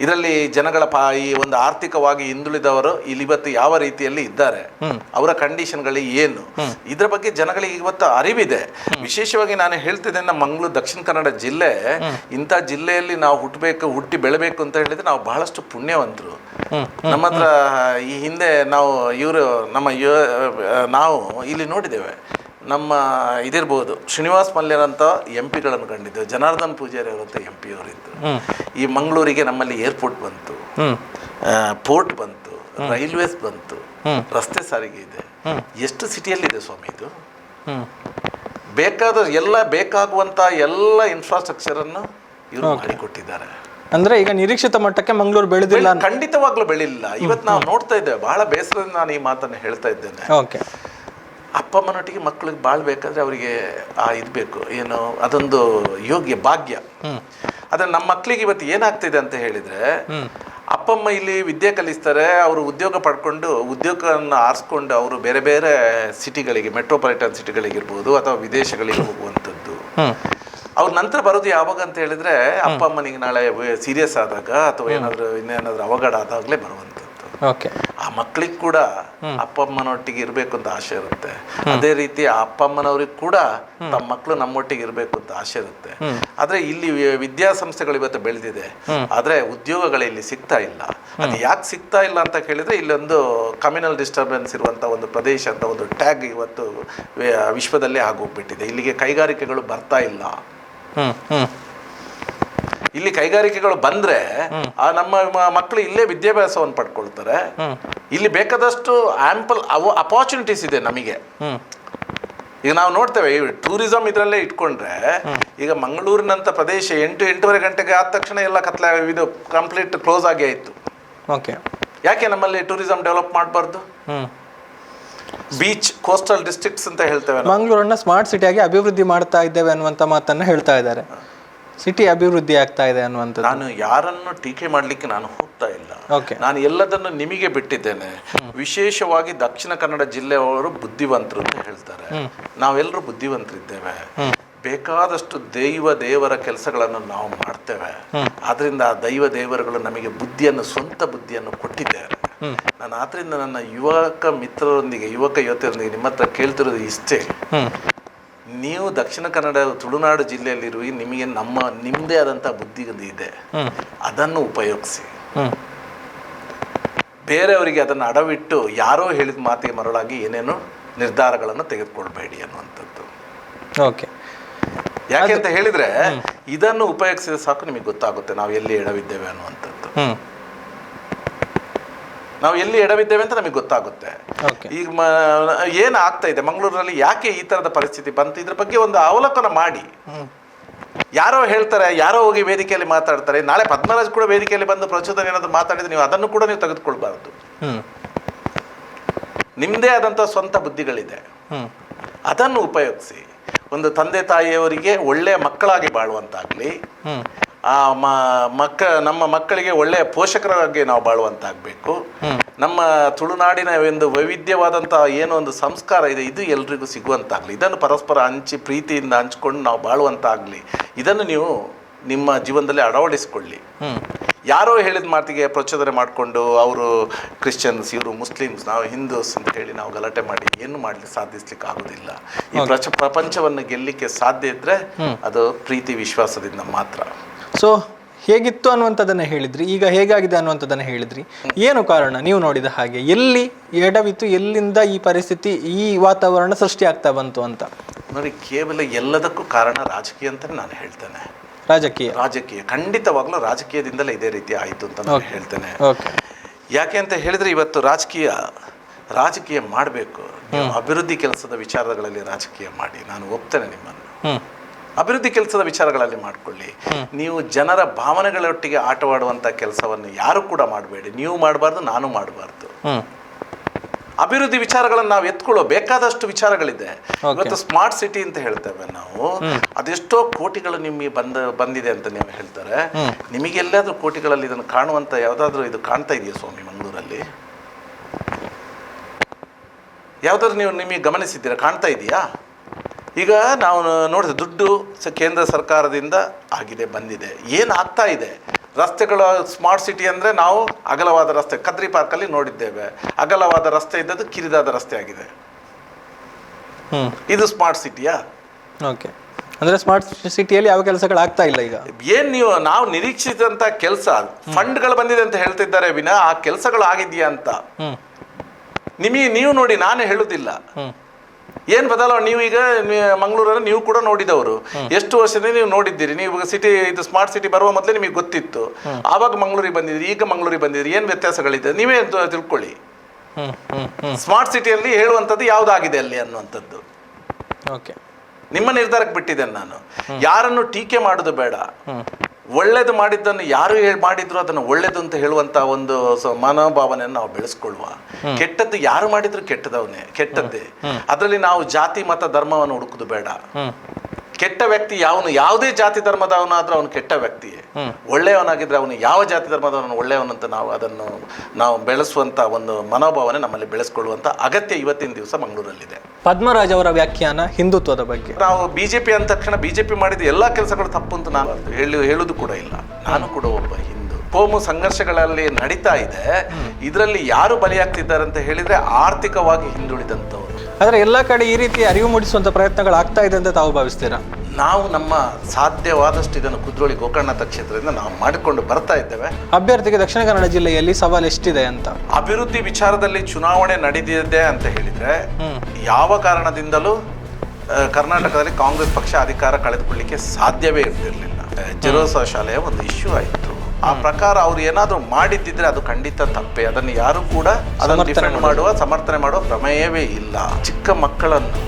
ಇದರಲ್ಲಿ ಜನಗಳ ಈ ಒಂದು ಆರ್ಥಿಕವಾಗಿ ಹಿಂದುಳಿದವರು ಇಲ್ಲಿ ಇವತ್ತು ಯಾವ ರೀತಿಯಲ್ಲಿ ಇದ್ದಾರೆ, ಅವರ ಕಂಡೀಷನ್ಗಳು ಏನು, ಇದ್ರ ಬಗ್ಗೆ ಜನಗಳಿಗೆ ಇವತ್ತು ಅರಿವಿದೆ. ವಿಶೇಷವಾಗಿ ನಾನು ಹೇಳ್ತಿದ್ದೆ, ನಮ್ಮ ಮಂಗಳೂರು ದಕ್ಷಿಣ ಕನ್ನಡ ಜಿಲ್ಲೆ, ಇಂಥ ಜಿಲ್ಲೆಯಲ್ಲಿ ನಾವು ಹುಟ್ಟಿ ಬೆಳಬೇಕು ಅಂತ ಹೇಳಿದ್ರೆ ನಾವು ಬಹಳಷ್ಟು ಪುಣ್ಯವಂತರು. ನಮ್ಮ ಹತ್ರ ಈ ಹಿಂದೆ ನಾವು ನಾವು ಇಲ್ಲಿ ನೋಡಿದ್ದೇವೆ, ನಮ್ಮ ಇದಿರ್ಬೋದು ಶ್ರೀನಿವಾಸ್ ಮಲ್ಯರಂತ MP ಗಳನ್ನು ಕಂಡಿದ್ದೇವೆ, ಜನಾರ್ದನ್ ಪೂಜಾರಿ ಅವರಂತ MP ಅವರಿದ್ದು. ಈ ಮಂಗಳೂರಿಗೆ ನಮ್ಮಲ್ಲಿ ಏರ್ಪೋರ್ಟ್ ಬಂತು, ಪೋರ್ಟ್ ಬಂತು, ರೈಲ್ವೇಸ್ ಬಂತು, ರಸ್ತೆ ಸಾರಿಗೆ ಇದೆ. ಎಷ್ಟು ಸಿಟಿಯಲ್ಲಿದೆ ಸ್ವಾಮಿ ಇದು? ಬೇಕಾಗುವಂತ ಎಲ್ಲ ಇನ್ಫ್ರಾಸ್ಟ್ರಕ್ಚರ್ ಅನ್ನು ಇವರು ಮಾಡಿಕೊಟ್ಟಿದ್ದಾರೆ. ಅಂದ್ರೆ ಈಗ ನಿರೀಕ್ಷಿತ ಮಟ್ಟಕ್ಕೆ ಮಂಗಳೂರು ಬೆಳೆದಿಲ್ಲ, ಖಂಡಿತವಾಗ್ಲೂ ಬೆಳಿಲಿಲ್ಲ. ಇವತ್ತು ನಾವು ನೋಡ್ತಾ ಇದ್ದೇವೆ, ಬಹಳ ಬೇಸರದಿಂದ ನಾನು ಈ ಮಾತನ್ನು ಹೇಳ್ತಾ ಇದ್ದೇನೆ. ಅಪ್ಪ ಅಮ್ಮನೊಟ್ಟಿಗೆ ಮಕ್ಕಳಿಗೆ ಬಾಳ್ಬೇಕಾದ್ರೆ ಅವರಿಗೆ ಇದು ಬೇಕು, ಏನು ಅದೊಂದು ಯೋಗ್ಯ ಭಾಗ್ಯ. ಆದ್ರೆ ನಮ್ಮ ಮಕ್ಕಳಿಗೆ ಇವತ್ತು ಏನಾಗ್ತಿದೆ ಅಂತ ಹೇಳಿದ್ರೆ, ಅಪ್ಪ ಅಮ್ಮ ಇಲ್ಲಿ ವಿದ್ಯೆ ಕಲಿಸ್ತಾರೆ, ಅವರು ಉದ್ಯೋಗ ಪಡ್ಕೊಂಡು ಉದ್ಯೋಗವನ್ನು ಆರಿಸ್ಕೊಂಡು ಅವರು ಬೇರೆ ಬೇರೆ ಸಿಟಿಗಳಿಗೆ, ಮೆಟ್ರೋಪಾಲಿಟನ್ ಸಿಟಿಗಳಿಗಿರ್ಬೋದು ಅಥವಾ ವಿದೇಶಗಳಿಗೆ ಹೋಗುವಂಥದ್ದು. ಅವ್ರ ನಂತರ ಬರೋದು ಯಾವಾಗ ಅಂತ ಹೇಳಿದ್ರೆ, ಅಪ್ಪ ಅಮ್ಮನಿಗೆ ನಾಳೆ ಸೀರಿಯಸ್ ಆದಾಗ ಅಥವಾ ಇನ್ನೇನಾದ್ರೂ ಅವಘಡ ಆದಾಗಲೇ ಬರುವಂಥದ್ದು. ಆ ಮಕ್ಕಳಿಗೆ ಕೂಡ ಅಪ್ಪ ಅಮ್ಮನೊಟ್ಟಿಗೆ ಇರಬೇಕು ಅಂತ ಆಸೆ ಇರುತ್ತೆ. ಅದೇ ರೀತಿ ಆ ಅಪ್ಪ ಅಮ್ಮನವ್ರಿಗೆ ಕೂಡ ತಮ್ಮ ಮಕ್ಕಳು ನಮ್ಮೊಟ್ಟಿಗೆ ಇರಬೇಕು ಅಂತ ಆಸೆ ಇರುತ್ತೆ. ಆದ್ರೆ ಇಲ್ಲಿ ವಿದ್ಯಾಸಂಸ್ಥೆಗಳು ಇವತ್ತು ಬೆಳೆದಿದೆ, ಆದ್ರೆ ಉದ್ಯೋಗಗಳು ಇಲ್ಲಿ ಸಿಗ್ತಾ ಇಲ್ಲ. ಅದು ಯಾಕೆ ಸಿಗ್ತಾ ಇಲ್ಲ ಅಂತ ಕೇಳಿದ್ರೆ, ಇಲ್ಲೊಂದು ಕಮ್ಯುನಲ್ ಡಿಸ್ಟರ್ಬೆನ್ಸ್ ಇರುವಂತ ಒಂದು ಪ್ರದೇಶ ಅಂತ ಒಂದು ಟ್ಯಾಗ್ ಇವತ್ತು ವಿಶ್ವದಲ್ಲೇ ಆಗೋಗ್ಬಿಟ್ಟಿದೆ. ಇಲ್ಲಿಗೆ ಕೈಗಾರಿಕೆಗಳು ಬರ್ತಾ ಇಲ್ಲ. ಇಲ್ಲಿ ಕೈಗಾರಿಕೆಗಳು ಬಂದ್ರೆ ನಮ್ಮ ಮಕ್ಕಳು ಇಲ್ಲೇ ವಿದ್ಯಾಭ್ಯಾಸವನ್ನು ಪಡ್ಕೊಳ್ತಾರೆ. ಇಲ್ಲಿ ಬೇಕಾದಷ್ಟು ಆಂಪಲ್ ಅಪಾರ್ಚುನಿಟೀಸ್ ಇದೆ ನಮಗೆ. ಈಗ ನಾವು ನೋಡ್ತೇವೆ, ಟೂರಿಸಂ ಇದರಲ್ಲೇ ಇಟ್ಕೊಂಡ್ರೆ, ಈಗ ಮಂಗಳೂರಿನಂತ ಪ್ರದೇಶ 8-8:30 ಗಂಟೆಗೆ ಆದ ತಕ್ಷಣ ಎಲ್ಲ ಇದು ಕಂಪ್ಲೀಟ್ ಕ್ಲೋಸ್ ಆಗಿ ಆಯ್ತು. ಯಾಕೆ ನಮ್ಮಲ್ಲಿ ಟೂರಿಸಂ ಡೆವಲಪ್ ಮಾಡಬಾರ್ದು? ಬೀಚ್ ಕೋಸ್ಟಲ್ ಡಿಸ್ಟ್ರಿಕ್ಟ್ಸ್ ಅಂತ ಹೇಳ್ತೇವೆ. ಮಂಗಳೂರನ್ನ ಸ್ಮಾರ್ಟ್ ಸಿಟಿಯಾಗಿ ಅಭಿವೃದ್ಧಿ ಮಾಡ್ತಾ ಇದ್ದೇವೆ ಅನ್ನುವಂತ ಮಾತನ್ನ ಹೇಳ್ತಾ ಇದ್ದಾರೆ. ಸಿಟಿ ಅಭಿವೃದ್ಧಿ ಆಗ್ತಾ ಇದೆ ಅನ್ನುವಂಥದ್ದು. ನಾನು ಯಾರನ್ನು ಟೀಕೆ ಮಾಡ್ಲಿಕ್ಕೆ ನಾನು ಹೋಗ್ತಾ ಇಲ್ಲ. ನಾನು ಎಲ್ಲದನ್ನು ನಿಮಗೆ ಬಿಟ್ಟಿದ್ದೇನೆ. ವಿಶೇಷವಾಗಿ ದಕ್ಷಿಣ ಕನ್ನಡ ಜಿಲ್ಲೆಯವರು ಬುದ್ಧಿವಂತರು ಅಂತ ಹೇಳ್ತಾರೆ. ನಾವೆಲ್ಲರೂ ಬುದ್ಧಿವಂತರಿದ್ದೇವೆ. ಬೇಕಾದಷ್ಟು ದೇವರ ಕೆಲಸಗಳನ್ನು ನಾವು ಮಾಡ್ತೇವೆ. ಆದ್ರಿಂದ ಆ ದೇವರುಗಳು ನಮಗೆ ಸ್ವಂತ ಬುದ್ಧಿಯನ್ನು ಕೊಟ್ಟಿದ್ದಾರೆ. ನಾನು ಆದ್ರಿಂದ ನನ್ನ ಯುವಕ ಯುವತಿಯರೊಂದಿಗೆ ನಿಮ್ಮ ಹತ್ರ ಕೇಳ್ತಿರೋದು ಇಷ್ಟೇ, ನೀವು ದಕ್ಷಿಣ ಕನ್ನಡ ತುಳುನಾಡು ಜಿಲ್ಲೆಯಲ್ಲಿರುವ ನಿಮಗೆ ನಿಮ್ಮದೇ ಆದಂಥ ಬುದ್ಧಿ ಇದೆ, ಅದನ್ನು ಉಪಯೋಗಿಸಿ. ಬೇರೆಯವರಿಗೆ ಅದನ್ನು ಅಡವಿಟ್ಟು ಯಾರೋ ಹೇಳಿದ ಮಾತಿಗೆ ಮರಳಾಗಿ ಏನೇನೋ ನಿರ್ಧಾರಗಳನ್ನು ತೆಗೆದುಕೊಳ್ಬೇಡಿ ಅನ್ನುವಂಥದ್ದು. ಯಾಕೆ ಅಂತ ಹೇಳಿದ್ರೆ, ಇದನ್ನು ಉಪಯೋಗಿಸಿದ ಸಾಕು ನಿಮಗೆ ಗೊತ್ತಾಗುತ್ತೆ ನಾವು ಎಲ್ಲಿ ಎಡವಿದ್ದೇವೆ ಅನ್ನುವಂಥದ್ದು. ನಾವು ಎಲ್ಲಿ ಎಡವಿದ್ದೇವೆ ಅಂತ ನಮಗೆ ಗೊತ್ತಾಗುತ್ತೆ. ಈಗ ಏನು ಆಗ್ತಾ ಇದೆ ಮಂಗಳೂರಿನಲ್ಲಿ, ಯಾಕೆ ಈ ತರದ ಪರಿಸ್ಥಿತಿ ಬಂತು, ಇದ್ರ ಬಗ್ಗೆ ಒಂದು ಅವಲೋಕನ ಮಾಡಿ. ಯಾರೋ ಹೇಳ್ತಾರೆ, ಯಾರೋ ಹೋಗಿ ವೇದಿಕೆಯಲ್ಲಿ ಮಾತಾಡ್ತಾರೆ. ನಾಳೆ ಪದ್ಮರಾಜ್ ಕೂಡ ವೇದಿಕೆಯಲ್ಲಿ ಬಂದು ಪ್ರಚೋದನೆ ಏನಾದ್ರು ಮಾತಾಡಿದ್ರೆ ನೀವು ಅದನ್ನು ಕೂಡ ನೀವು ತೆಗೆದುಕೊಳ್ಬಾರ್ದು. ನಿಮ್ಮದೇ ಆದಂಥ ಸ್ವಂತ ಬುದ್ಧಿಗಳಿದೆ, ಅದನ್ನು ಉಪಯೋಗಿಸಿ. ಒಂದು ತಂದೆ ತಾಯಿಯವರಿಗೆ ಒಳ್ಳೆಯ ಮಕ್ಕಳಾಗಿ ಬಾಳುವಂತಾಗ್ಲಿ, ನಮ್ಮ ಮಕ್ಕಳಿಗೆ ಒಳ್ಳೆಯ ಪೋಷಕರಾಗಿ ನಾವು ಬಾಳುವಂತಾಗಬೇಕು. ನಮ್ಮ ತುಳುನಾಡಿನ ಒಂದು ವೈವಿಧ್ಯವಾದಂಥ ಏನೋ ಒಂದು ಸಂಸ್ಕಾರ ಇದೆ, ಇದು ಎಲ್ರಿಗೂ ಸಿಗುವಂತಾಗಲಿ. ಇದನ್ನು ಪರಸ್ಪರ ಪ್ರೀತಿಯಿಂದ ಹಂಚ್ಕೊಂಡು ನಾವು ಬಾಳುವಂತಾಗಲಿ. ಇದನ್ನು ನೀವು ನಿಮ್ಮ ಜೀವನದಲ್ಲಿ ಅಳವಡಿಸಿಕೊಳ್ಳಿ. ಯಾರೋ ಹೇಳಿದ ಮಾತಿಗೆ ಪ್ರಚೋದನೆ ಮಾಡಿಕೊಂಡು ಅವರು ಕ್ರಿಶ್ಚಿಯನ್ಸ್, ಇವರು ಮುಸ್ಲಿಮ್ಸ್, ನಾವು ಹಿಂದೂಸ್ ಅಂತ ಹೇಳಿ ನಾವು ಗಲಾಟೆ ಮಾಡಿ ಏನು ಮಾಡಲಿ ಸಾಧಿಸ್ಲಿಕ್ಕೆ ಆಗೋದಿಲ್ಲ. ಈ ಪ್ರಪಂಚವನ್ನು ಗೆಲ್ಲಿಕ್ಕೆ ಸಾಧ್ಯ ಇದ್ರೆ ಅದು ಪ್ರೀತಿ ವಿಶ್ವಾಸದಿಂದ ಮಾತ್ರ. ಸೊ ಹೇಗಿತ್ತು ಅನ್ನುವಂಥದ್ದನ್ನು ಹೇಳಿದ್ರಿ, ಈಗ ಹೇಗಾಗಿದೆ ಅನ್ನುವಂಥದ್ದನ್ನು ಹೇಳಿದ್ರಿ. ಏನು ಕಾರಣ ನೀವು ನೋಡಿದ ಹಾಗೆ? ಎಲ್ಲಿ ಎಡವಿತ್ತು, ಎಲ್ಲಿಂದ ಈ ಪರಿಸ್ಥಿತಿ, ಈ ವಾತಾವರಣ ಸೃಷ್ಟಿ ಆಗ್ತಾ ಬಂತು ಅಂತ? ನೋಡಿ, ಕೇವಲ ಎಲ್ಲದಕ್ಕೂ ಕಾರಣ ರಾಜಕೀಯ ಅಂತ ನಾನು ಹೇಳ್ತೇನೆ. ರಾಜಕೀಯ ಖಂಡಿತವಾಗ್ಲೂ ರಾಜಕೀಯದಿಂದಲೇ ಇದೇ ರೀತಿ ಆಯಿತು ಅಂತ ನಾನು ಹೇಳ್ತೇನೆ. ಯಾಕೆ ಅಂತ ಹೇಳಿದ್ರೆ, ಇವತ್ತು ರಾಜಕೀಯ ಮಾಡಬೇಕು, ಅಭಿವೃದ್ಧಿ ಕೆಲಸದ ವಿಚಾರಗಳಲ್ಲಿ ರಾಜಕೀಯ ಮಾಡಿ, ನಾನು ಒಪ್ತೇನೆ ನಿಮ್ಮನ್ನು. ಅಭಿವೃದ್ಧಿ ಕೆಲಸದ ವಿಚಾರಗಳಲ್ಲಿ ಮಾಡಿಕೊಳ್ಳಿ. ನೀವು ಜನರ ಭಾವನೆಗಳೊಟ್ಟಿಗೆ ಆಟವಾಡುವಂಥ ಕೆಲಸವನ್ನು ಯಾರು ಕೂಡ ಮಾಡಬೇಡಿ. ನೀವು ಮಾಡಬಾರ್ದು, ನಾನು ಮಾಡಬಾರ್ದು. ಅಭಿವೃದ್ಧಿ ವಿಚಾರಗಳನ್ನು ನಾವು ಎತ್ಕೊಳ್ಳೋ ಬೇಕಾದಷ್ಟು ವಿಚಾರಗಳಿದೆ. ಇವತ್ತು ಸ್ಮಾರ್ಟ್ ಸಿಟಿ ಅಂತ ಹೇಳ್ತೇವೆ ನಾವು, ಅದೆಷ್ಟೋ ಕೋಟಿಗಳು ನಿಮಗೆ ಬಂದಿದೆ ಅಂತ ನೀವು ಹೇಳ್ತಾರೆ. ನಿಮಗೆಲ್ಲಾದ್ರೂ ಕೋಟಿಗಳಲ್ಲಿ ಇದನ್ನು ಕಾಣುವಂತ ಯಾವ್ದಾದ್ರು ಇದು ಕಾಣ್ತಾ ಇದೆಯಾ ಸ್ವಾಮಿ? ಮಂಗಳೂರಲ್ಲಿ ಯಾವ್ದಾದ್ರು ನೀವು ನಿಮಗೆ ಗಮನಿಸಿದ್ದೀರಾ? ಕಾಣ್ತಾ ಇದೆಯಾ? ಈಗ ನಾವು ನೋಡಿದ್ರೆ ದುಡ್ಡು ಕೇಂದ್ರ ಸರ್ಕಾರದಿಂದ ಆಗಿದೆ, ಬಂದಿದೆ. ಏನು ಆಗ್ತಾ ಇದೆ? ರಸ್ತೆಗಳ ಸ್ಮಾರ್ಟ್ ಸಿಟಿ ಅಂದರೆ ನಾವು ಅಗಲವಾದ ರಸ್ತೆ, ಕದ್ರಿ ಪಾರ್ಕಲ್ಲಿ ನೋಡಿದ್ದೇವೆ, ಅಗಲವಾದ ರಸ್ತೆ ಇದ್ದದ್ದು ಕಿರಿದಾದ ರಸ್ತೆ ಆಗಿದೆ. ಇದು ಸ್ಮಾರ್ಟ್ ಸಿಟಿಯಾ? ಓಕೆ, ಅಂದರೆ ಸ್ಮಾರ್ಟ್ ಸಿಟಿಯಲ್ಲಿ ಯಾವ ಕೆಲಸಗಳು ಆಗ್ತಾ ಇಲ್ಲ ಈಗ. ಏನು ನಾವು ನಿರೀಕ್ಷಿಸಿದಂಥ ಕೆಲಸ, ಫಂಡ್ಗಳು ಬಂದಿದೆ ಅಂತ ಹೇಳ್ತಿದ್ದಾರೆ ವಿನ ಆ ಕೆಲಸಗಳು ಆಗಿದೆಯಾ ಅಂತ ನೀವು ನೋಡಿ, ನಾನೇ ಹೇಳುದಿಲ್ಲ. ಏನು ಬದಲಾವಣೆ? ನೀವು ಈಗ ಮಂಗಳೂರಲ್ಲಿ ನೀವು ಕೂಡ ನೋಡಿದವರು, ಎಷ್ಟು ವರ್ಷದಿಂದ ನೀವು ನೋಡಿದ್ದೀರಿ. ನೀವು ಇದು ಸ್ಮಾರ್ಟ್ ಸಿಟಿ ಬರುವ ಮೊದಲೇ ನಿಮಗೆ ಗೊತ್ತಿತ್ತು. ಆವಾಗ ಮಂಗಳೂರಿಗೆ ಬಂದಿದ್ರಿ, ಈಗ ಮಂಗಳೂರಿಗೆ ಬಂದಿದ್ರಿ, ಏನು ವ್ಯತ್ಯಾಸಗಳಿದೆ ನೀವೇ ತಿಳ್ಕೊಳ್ಳಿ. ಸ್ಮಾರ್ಟ್ ಸಿಟಿಯಲ್ಲಿ ಹೇಳುವಂಥದ್ದು ಯಾವುದಾಗಿದೆ ಅಲ್ಲಿ ಅನ್ನುವಂಥದ್ದು ನಿಮ್ಮ ನಿರ್ಧಾರಕ್ಕೆ ಬಿಟ್ಟಿದ್ದೇನೆ ನಾನು. ಯಾರನ್ನು ಟೀಕೆ ಮಾಡೋದು ಬೇಡ. ಒಳ್ಳೇದು ಮಾಡಿದ್ದನ್ನು ಯಾರು ಮಾಡಿದ್ರು ಅದನ್ನು ಒಳ್ಳೇದು ಅಂತ ಹೇಳುವಂತ ಒಂದು ಮನೋಭಾವನೆಯನ್ನು ನಾವು ಬೆಳೆಸ್ಕೊಳ್ಳುವ. ಕೆಟ್ಟದ್ದು ಯಾರು ಮಾಡಿದ್ರು ಕೆಟ್ಟದ್ದೇ. ಅದರಲ್ಲಿ ನಾವು ಜಾತಿ ಮತ ಧರ್ಮವನ್ನು ಹುಡುಕುದು ಬೇಡ. ಕೆಟ್ಟ ವ್ಯಕ್ತಿ ಯಾವುದೇ ಜಾತಿ ಧರ್ಮದವನಾದ್ರೂ ಅವನು ಕೆಟ್ಟ ವ್ಯಕ್ತಿಯೇ. ಒಳ್ಳೆಯವನಾಗಿದ್ರೆ ಅವನು ಯಾವ ಜಾತಿ ಧರ್ಮದವನು ಒಳ್ಳೆಯವನಂತ ನಾವು ಬೆಳೆಸುವಂತ ಒಂದು ಮನೋಭಾವನೆ ನಮ್ಮಲ್ಲಿ ಬೆಳೆಸ್ಕೊಳ್ಳುವಂತ ಅಗತ್ಯ ಇವತ್ತಿನ ದಿವಸ ಮಂಗಳೂರಲ್ಲಿದೆ. ಪದ್ಮರಾಜ್ ಅವರ ವ್ಯಾಖ್ಯಾನ ಹಿಂದುತ್ವದ ಬಗ್ಗೆ. ನಾವು ಬಿಜೆಪಿ ಅಂದ ತಕ್ಷಣ ಬಿಜೆಪಿ ಮಾಡಿದ ಎಲ್ಲಾ ಕೆಲಸಗಳು ತಪ್ಪು ಅಂತ ನಾನು ಹೇಳುದು ಕೂಡ ಇಲ್ಲ. ನಾನು ಕೂಡ ಒಬ್ಬ ಹಿಂದೂ. ಕೋಮು ಸಂಘರ್ಷಗಳಲ್ಲಿ ನಡೀತಾ ಇದೆ. ಇದರಲ್ಲಿ ಯಾರು ಬಲಿಯಾಗ್ತಿದ್ದಾರೆ ಅಂತ ಹೇಳಿದ್ರೆ ಆರ್ಥಿಕವಾಗಿ ಹಿಂದುಳಿದಂಥವ್ರು. ಆದರೆ ಎಲ್ಲ ಕಡೆ ಈ ರೀತಿ ಅರಿವು ಮೂಡಿಸುವಂತ ಪ್ರಯತ್ನಗಳು ಆಗ್ತಾ ಇದೆ ಅಂತ ತಾವು ಭಾವಿಸ್ತೀರಾ? ನಾವು ನಮ್ಮ ಸಾಧ್ಯವಾದಷ್ಟು ಇದನ್ನು ಕುದ್ರೋಳಿ ಗೋಕರ್ಣನಾಥ ಕ್ಷೇತ್ರದಿಂದ ನಾವು ಮಾಡಿಕೊಂಡು ಬರ್ತಾ ಇದ್ದೇವೆ. ಅಭ್ಯರ್ಥಿಗೆ ದಕ್ಷಿಣ ಕನ್ನಡ ಜಿಲ್ಲೆಯಲ್ಲಿ ಸವಾಲು ಎಷ್ಟಿದೆ ಅಂತ? ಅಭಿವೃದ್ಧಿ ವಿಚಾರದಲ್ಲಿ ಚುನಾವಣೆ ನಡೆದಿದೆ ಅಂತ ಹೇಳಿದ್ರೆ ಯಾವ ಕಾರಣದಿಂದಲೂ ಕರ್ನಾಟಕದಲ್ಲಿ ಕಾಂಗ್ರೆಸ್ ಪಕ್ಷ ಅಧಿಕಾರ ಕಳೆದುಕೊಳ್ಳಿಕ್ಕೆ ಸಾಧ್ಯವೇ ಇರ್ತಿರ್ಲಿಲ್ಲ. ಜೆರೋಸಾ ಶಾಲೆಯ ಒಂದು ಇಶ್ಯೂ ಆಯಿತು. ಆ ಪ್ರಕಾರ ಅವ್ರು ಏನಾದ್ರು ಮಾಡಿದ್ದಿದ್ರೆ ಅದು ಖಂಡಿತ ತಪ್ಪೇ. ಅದನ್ನು ಯಾರು ಕೂಡ ಅದನ್ನು ಡಿಫೆಂಡ್ ಸಮರ್ಥನೆ ಮಾಡುವ ಪ್ರಮೇಯವೇ ಇಲ್ಲ. ಚಿಕ್ಕ ಮಕ್ಕಳನ್ನು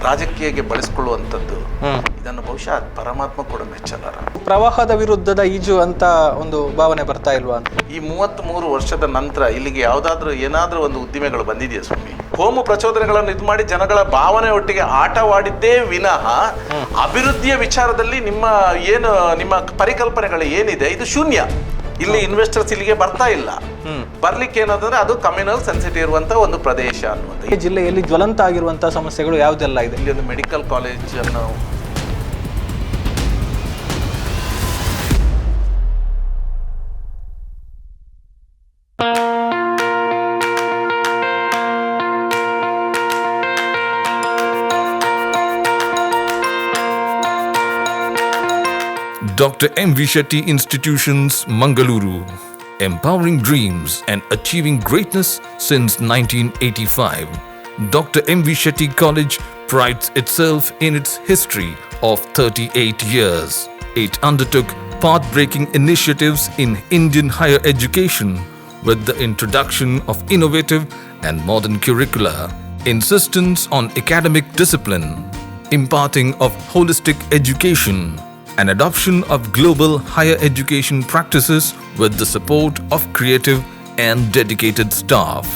ರಾಜಕೀಯಕ್ಕೆ ಬಳಸಿಕೊಳ್ಳುವಂಥದ್ದು ಇದನ್ನು ಬಹುಶಃ ಪರಮಾತ್ಮ ಕೂಡ ಮೆಚ್ಚಲಾರ. ಪ್ರವಾಹದ ವಿರುದ್ಧದ ಈಜು ಅಂತ ಒಂದು ಭಾವನೆ ಬರ್ತಾ ಇಲ್ವಾ? ಈ 33 ವರ್ಷದ ನಂತರ ಇಲ್ಲಿಗೆ ಏನಾದ್ರೂ ಒಂದು ಉದ್ದಿಮೆಗಳು ಬಂದಿದೆಯಾ ಸ್ವಾಮಿ? ಕೋಮು ಪ್ರಚೋದನೆಗಳನ್ನು ಇದು ಮಾಡಿ ಜನಗಳ ಭಾವನೆ ಒಟ್ಟಿಗೆ ಆಟವಾಡಿದ್ದೇ ವಿನಃ ಅಭಿವೃದ್ಧಿಯ ವಿಚಾರದಲ್ಲಿ ನಿಮ್ಮ ಪರಿಕಲ್ಪನೆಗಳು ಏನಿದೆ ಇದು ಶೂನ್ಯ. ಇಲ್ಲಿ ಇನ್ವೆಸ್ಟರ್ಸ್ ಇಲ್ಲಿಗೆ ಬರ್ತಾ ಇಲ್ಲ. ಬರ್ಲಿಕ್ಕೆ ಏನಂದ್ರೆ ಅದು ಕಮ್ಯುನಲ್ ಸೆನ್ಸಿಟಿವ್ ಇರುವಂತ ಒಂದು ಪ್ರದೇಶ ಅನ್ನುವಂಥ. ಈ ಜಿಲ್ಲೆಯಲ್ಲಿ ಜ್ವಲಂತ ಆಗಿರುವಂತಹ ಸಮಸ್ಯೆಗಳು ಯಾವುದೆಲ್ಲ ಇದೆ? ಇಲ್ಲಿ ಒಂದು ಮೆಡಿಕಲ್ ಕಾಲೇಜ್ ಅನ್ನು Dr. M.V. Shetty Institutions, Mangaluru. Empowering dreams and achieving greatness since 1985. Dr. M.V. Shetty College prides itself in its history of 38 years. It undertook path-breaking initiatives in Indian higher education with the introduction of innovative and modern curricula, insistence on academic discipline, imparting of holistic education, and adoption of global higher education practices with the support of creative and dedicated staff.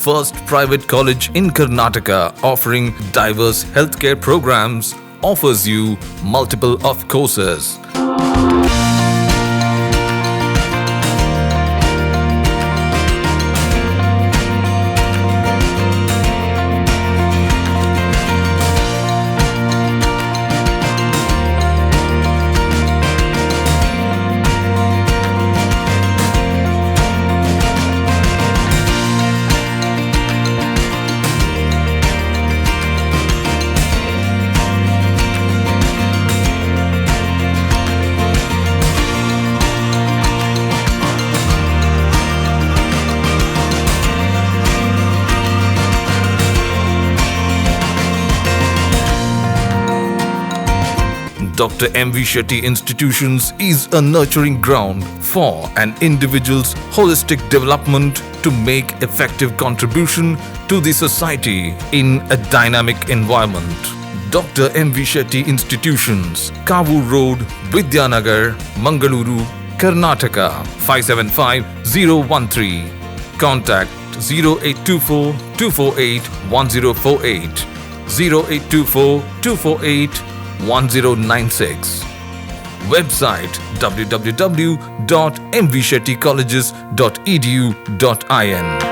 First private college in Karnataka offering diverse healthcare programs offers you multiple of courses. Dr. M.V. Shetty Institutions is a nurturing ground for an individual's holistic development to make effective contribution to the society in a dynamic environment. Dr. M.V. Shetty Institutions, Kavur Road, Vidyanagar, Mangaluru, Karnataka 575013. Contact 0824 248 1048, 0824 248 1096. Website www.mvshettycolleges.edu.in.